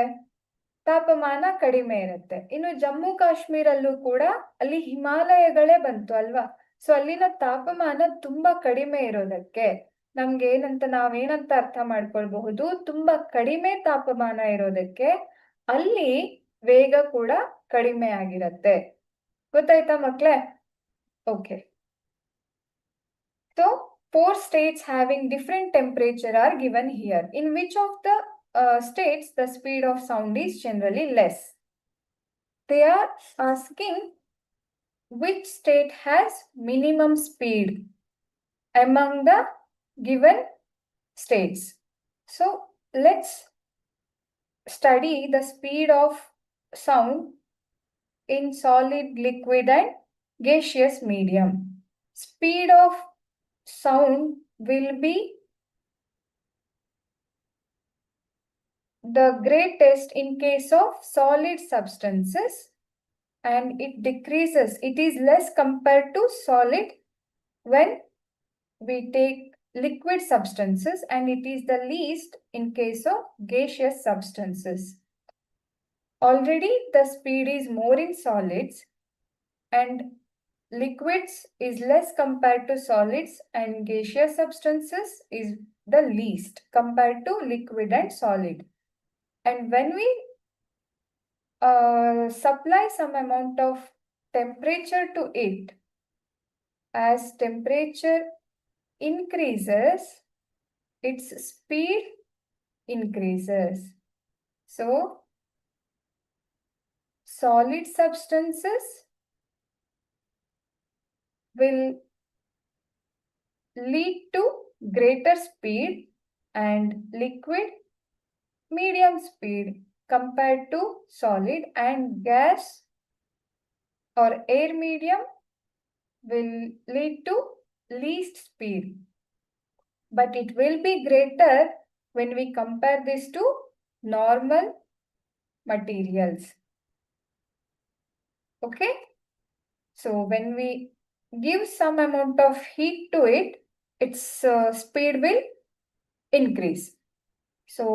ತಾಪಮಾನ ಕಡಿಮೆ ಇರುತ್ತೆ. ಇನ್ನು ಜಮ್ಮು ಕಾಶ್ಮೀರಲ್ಲೂ ಕೂಡ ಅಲ್ಲಿ ಹಿಮಾಲಯಗಳೇ ಬಂತು ಅಲ್ವಾ? ಸೊ ಅಲ್ಲಿನ ತಾಪಮಾನ ತುಂಬಾ ಕಡಿಮೆ ಇರೋದಕ್ಕೆ ನಾವೇನಂತ ಅರ್ಥ ಮಾಡ್ಕೊಳ್ಬಹುದು, ತುಂಬಾ ಕಡಿಮೆ ತಾಪಮಾನ ಇರೋದಕ್ಕೆ ಅಲ್ಲಿ ವೇಗ ಕೂಡ ಕಡಿಮೆ ಆಗಿರತ್ತೆ. ಗೊತ್ತಾಯ್ತಾ ಮಕ್ಳೇ? Okay. So 4 states having different temperature are given here. In which of the states the speed of sound is generally less? They are asking which state has minimum speed among the given states. So let's study the speed of sound in solid, liquid and gaseous medium. Speed of sound will be the greatest in case of solid substances, and it decreases. It is less compared to solid when we take liquid substances, and it is the least in case of gaseous substances. Already the speed is more in solids, and liquids is less compared to solids, and gaseous substances is the least compared to liquid and solid. And when we supply some amount of temperature to it, as temperature increases, its speed increases. So solid substances will lead to greater speed, and liquid medium speed compared to solid, and gas or air medium will lead to least speed, but it will be greater when we compare this to normal materials. Okay, so when we give some amount of heat to it, its speed will increase. So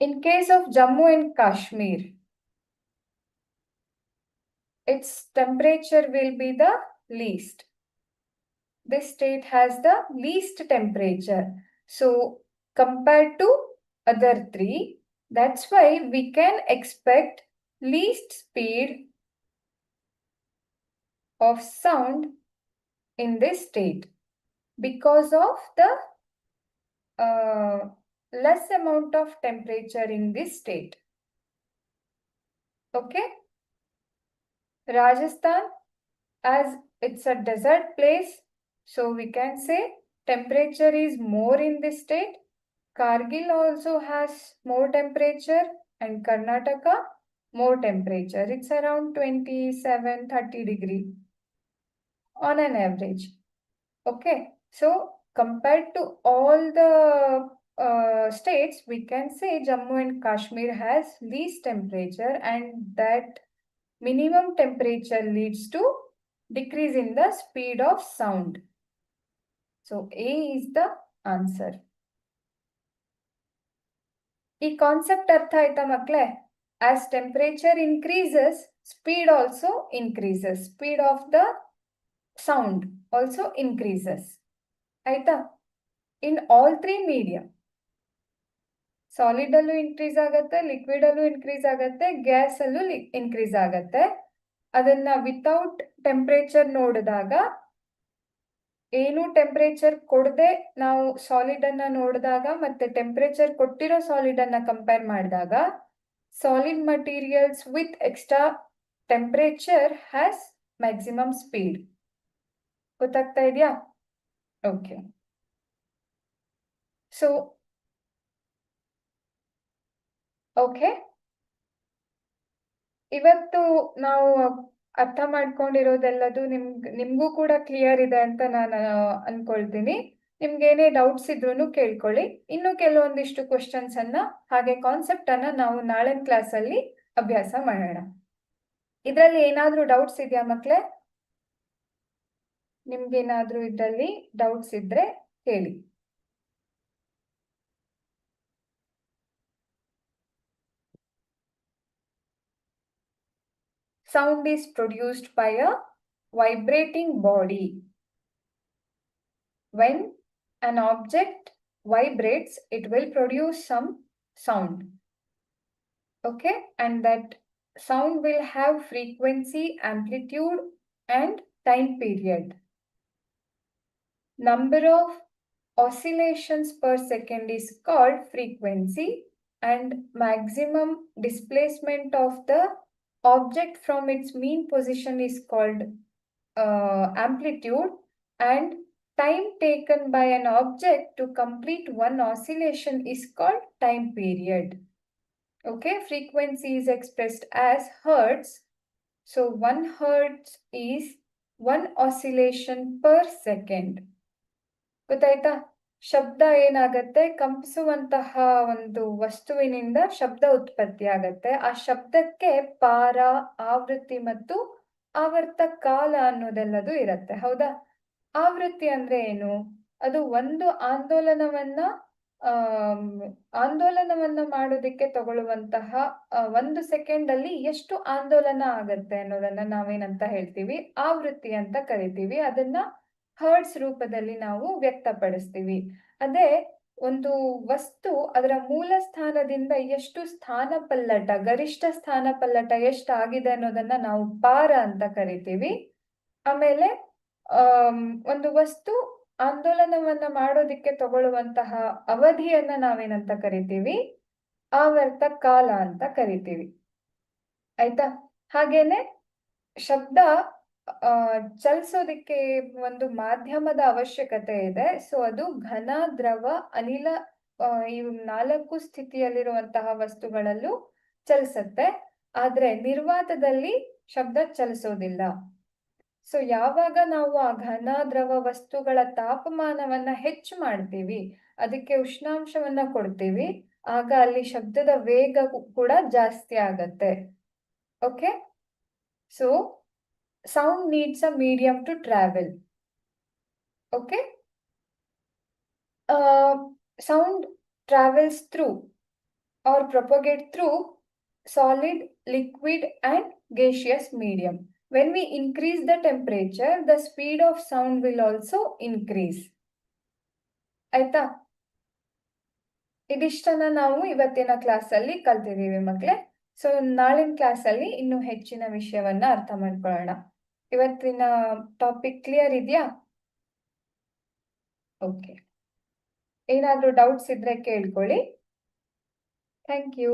in case of Jammu and Kashmir, its temperature will be the least. This state has the least temperature. So compared to other three, that's why we can expect least speed of sound in this state because of the less amount of temperature in this state. Okay. Rajasthan, as it's a desert place, so we can say temperature is more in this state. Kargil also has more temperature, and Karnataka more temperature. It's around 27-30 degree on an average. Okay, so compared to all the states, we can say Jammu and Kashmir has least temperature, and that minimum temperature leads to decrease in the speed of sound. So A is the answer. ಈ concept ಅರ್ಥ ಆಯ್ತಾ ಮಕ್ಕಳೇ? As temperature increases, speed also increases. Speed of the sound also increases. ಆಯ್ತಾ? In all 3 medium, solid ಅಲ್ಲೂ increase ಆಗತ್ತೆ, liquid ಅಲ್ಲೂ increase ಆಗತ್ತೆ, gas ಅಲ್ಲೂ ಇನ್ಕ್ರೀಸ್ ಆಗತ್ತೆ. ಅದನ್ನ ವಿತೌಟ್ ಟೆಂಪರೇಚರ್ ನೋಡಿದಾಗ ಏನು ಟೆಂಪರೇಚರ್ ಕೊಡದೆ ನಾವು ಸಾಲಿಡ್ ಅನ್ನ ನೋಡಿದಾಗ ಮತ್ತೆ ಟೆಂಪರೇಚರ್ ಕೊಟ್ಟಿರೋ ಸಾಲಿಡ್ ಅನ್ನ ಕಂಪೇರ್ ಮಾಡಿದಾಗ solid materials with extra temperature has maximum speed. ಗೊತ್ತಾಗ್ತಾ ಇದೆಯಾ? ಓಕೆ. ಸೊ ಓಕೆ, ಇವತ್ತು ನಾವು ಅರ್ಥ ಮಾಡ್ಕೊಂಡಿರೋದೆಲ್ಲದು ನಿಮ್ಗೂ ಕೂಡ ಕ್ಲಿಯರ್ ಇದೆ ಅಂತ ನಾನು ಅನ್ಕೊಳ್ತೀನಿ. ನಿಮ್ಗೆ ಏನೇ ಡೌಟ್ಸ್ ಇದ್ರೂ ಕೇಳ್ಕೊಳ್ಳಿ. ಇನ್ನು ಕೆಲವೊಂದಿಷ್ಟು ಕ್ವಶನ್ಸ್ ಅನ್ನ ಹಾಗೆ ಕಾನ್ಸೆಪ್ಟ್ ಅನ್ನ ನಾವು ನಾಳೆ ಕ್ಲಾಸಲ್ಲಿ ಅಭ್ಯಾಸ ಮಾಡೋಣ. ಇದರಲ್ಲಿ ಏನಾದ್ರೂ ಡೌಟ್ಸ್ ಇದೆಯಾ ಮಕ್ಕಳೇ? ನಿಮ್ಗೇನಾದ್ರೂ ಇದರಲ್ಲಿ ಡೌಟ್ಸ್ ಇದ್ರೆ ಹೇಳಿ. Sound is produced by a vibrating body. When an object vibrates, it will produce some sound. Okay, and that sound will have frequency, amplitude, and time period. Number of oscillations per second is called frequency, and maximum displacement of the object from its mean position is called amplitude, and time taken by an object to complete one oscillation is called time period. Okay, frequency is expressed as hertz. So 1 hertz is 1 oscillation per second. ಗೊತ್ತಾಯ್ತಾ? ಶಬ್ದ ಏನಾಗತ್ತೆ, ಕಂಪಿಸುವಂತಹ ಒಂದು ವಸ್ತುವಿನಿಂದ ಶಬ್ದ ಉತ್ಪತ್ತಿ ಆಗತ್ತೆ. ಆ ಶಬ್ದಕ್ಕೆ ಪಾರ, ಆವೃತ್ತಿ ಮತ್ತು ಆವರ್ತ ಕಾಲ ಅನ್ನೋದೆಲ್ಲದು ಇರತ್ತೆ. ಹೌದಾ? ಆವೃತ್ತಿ ಅಂದ್ರೆ ಏನು? ಅದು ಒಂದು ಆಂದೋಲನವನ್ನ ಮಾಡೋದಕ್ಕೆ ತಗೊಳ್ಳುವಂತಹ 1 ಸೆಕೆಂಡ್ ಅಲ್ಲಿ ಎಷ್ಟು ಆಂದೋಲನ ಆಗತ್ತೆ ಅನ್ನೋದನ್ನ ನಾವೇನಂತ ಹೇಳ್ತೀವಿ? ಆವೃತ್ತಿ ಅಂತ ಕರಿತೀವಿ. ಅದನ್ನ ಹರ್ಟ್ಸ್ ರೂಪದಲ್ಲಿ ನಾವು ವ್ಯಕ್ತಪಡಿಸ್ತೀವಿ. ಅದೇ ಒಂದು ವಸ್ತು ಅದರ ಮೂಲ ಸ್ಥಾನದಿಂದ ಎಷ್ಟು ಸ್ಥಾನಪಲ್ಲಟ, ಗರಿಷ್ಠ ಸ್ಥಾನಪಲ್ಲಟ ಎಷ್ಟಾಗಿದೆ ಅನ್ನೋದನ್ನ ನಾವು ಪಾರ ಅಂತ ಕರಿತೀವಿ. ಆಮೇಲೆ ಒಂದು ವಸ್ತು ಆಂದೋಲನವನ್ನ ಮಾಡೋದಿಕ್ಕೆ ತಗೊಳ್ಳುವಂತಹ ಅವಧಿಯನ್ನ ನಾವೇನಂತ ಕರಿತೀವಿ? ಆವರ್ತ ಕಾಲ ಅಂತ ಕರಿತೀವಿ. ಆಯ್ತಾ? ಹಾಗೇನೆ ಶಬ್ದ ಚಲಿಸೋದಿಕ್ಕೆ ಒಂದು ಮಾಧ್ಯಮದ ಅವಶ್ಯಕತೆ ಇದೆ. ಸೊ ಅದು ಘನ, ದ್ರವ, ಅನಿಲ, ಈ 4 ಸ್ಥಿತಿಯಲ್ಲಿರುವಂತಹ ವಸ್ತುಗಳಲ್ಲೂ ಚಲಿಸತ್ತೆ. ಆದ್ರೆ ನಿರ್ವಾತದಲ್ಲಿ ಶಬ್ದ ಚಲಿಸೋದಿಲ್ಲ. ಸೊ ಯಾವಾಗ ನಾವು ಆ ಘನ, ದ್ರವ ವಸ್ತುಗಳ ತಾಪಮಾನವನ್ನ ಹೆಚ್ಚು ಮಾಡ್ತೀವಿ, ಅದಕ್ಕೆ ಉಷ್ಣಾಂಶವನ್ನ ಕೊಡ್ತೀವಿ, ಆಗ ಅಲ್ಲಿ ಶಬ್ದದ ವೇಗ ಕೂಡ ಜಾಸ್ತಿ ಆಗತ್ತೆ. Okay, so sound needs a medium to travel. Okay, sound travels through or propagate through solid, liquid, and gaseous medium. When we increase the temperature, the speed of sound will also increase. ಆಯ್ತಾ? ಇದಿಷ್ಟನ್ನ ನಾವು ಇವತ್ತಿನ ಕ್ಲಾಸಲ್ಲಿ ಕಲ್ತಿದ್ದೀವಿ ಮಕ್ಕಳೇ. So ನಾಳಿನ ಕ್ಲಾಸಲ್ಲಿ ಇನ್ನೂ ಹೆಚ್ಚಿನ ವಿಷಯವನ್ನ ಅರ್ಥ ಮಾಡ್ಕೊಳ್ಳೋಣ. ಇವತ್ತಿನ ಟಾಪಿಕ್ ಕ್ಲಿಯರ್ ಇದೆಯಾ? ಓಕೆ, ಏನಾದ್ರೂ ಡೌಟ್ಸ್ ಇದ್ರೆ ಕೇಳ್ಕೊಳ್ಳಿ. Thank you.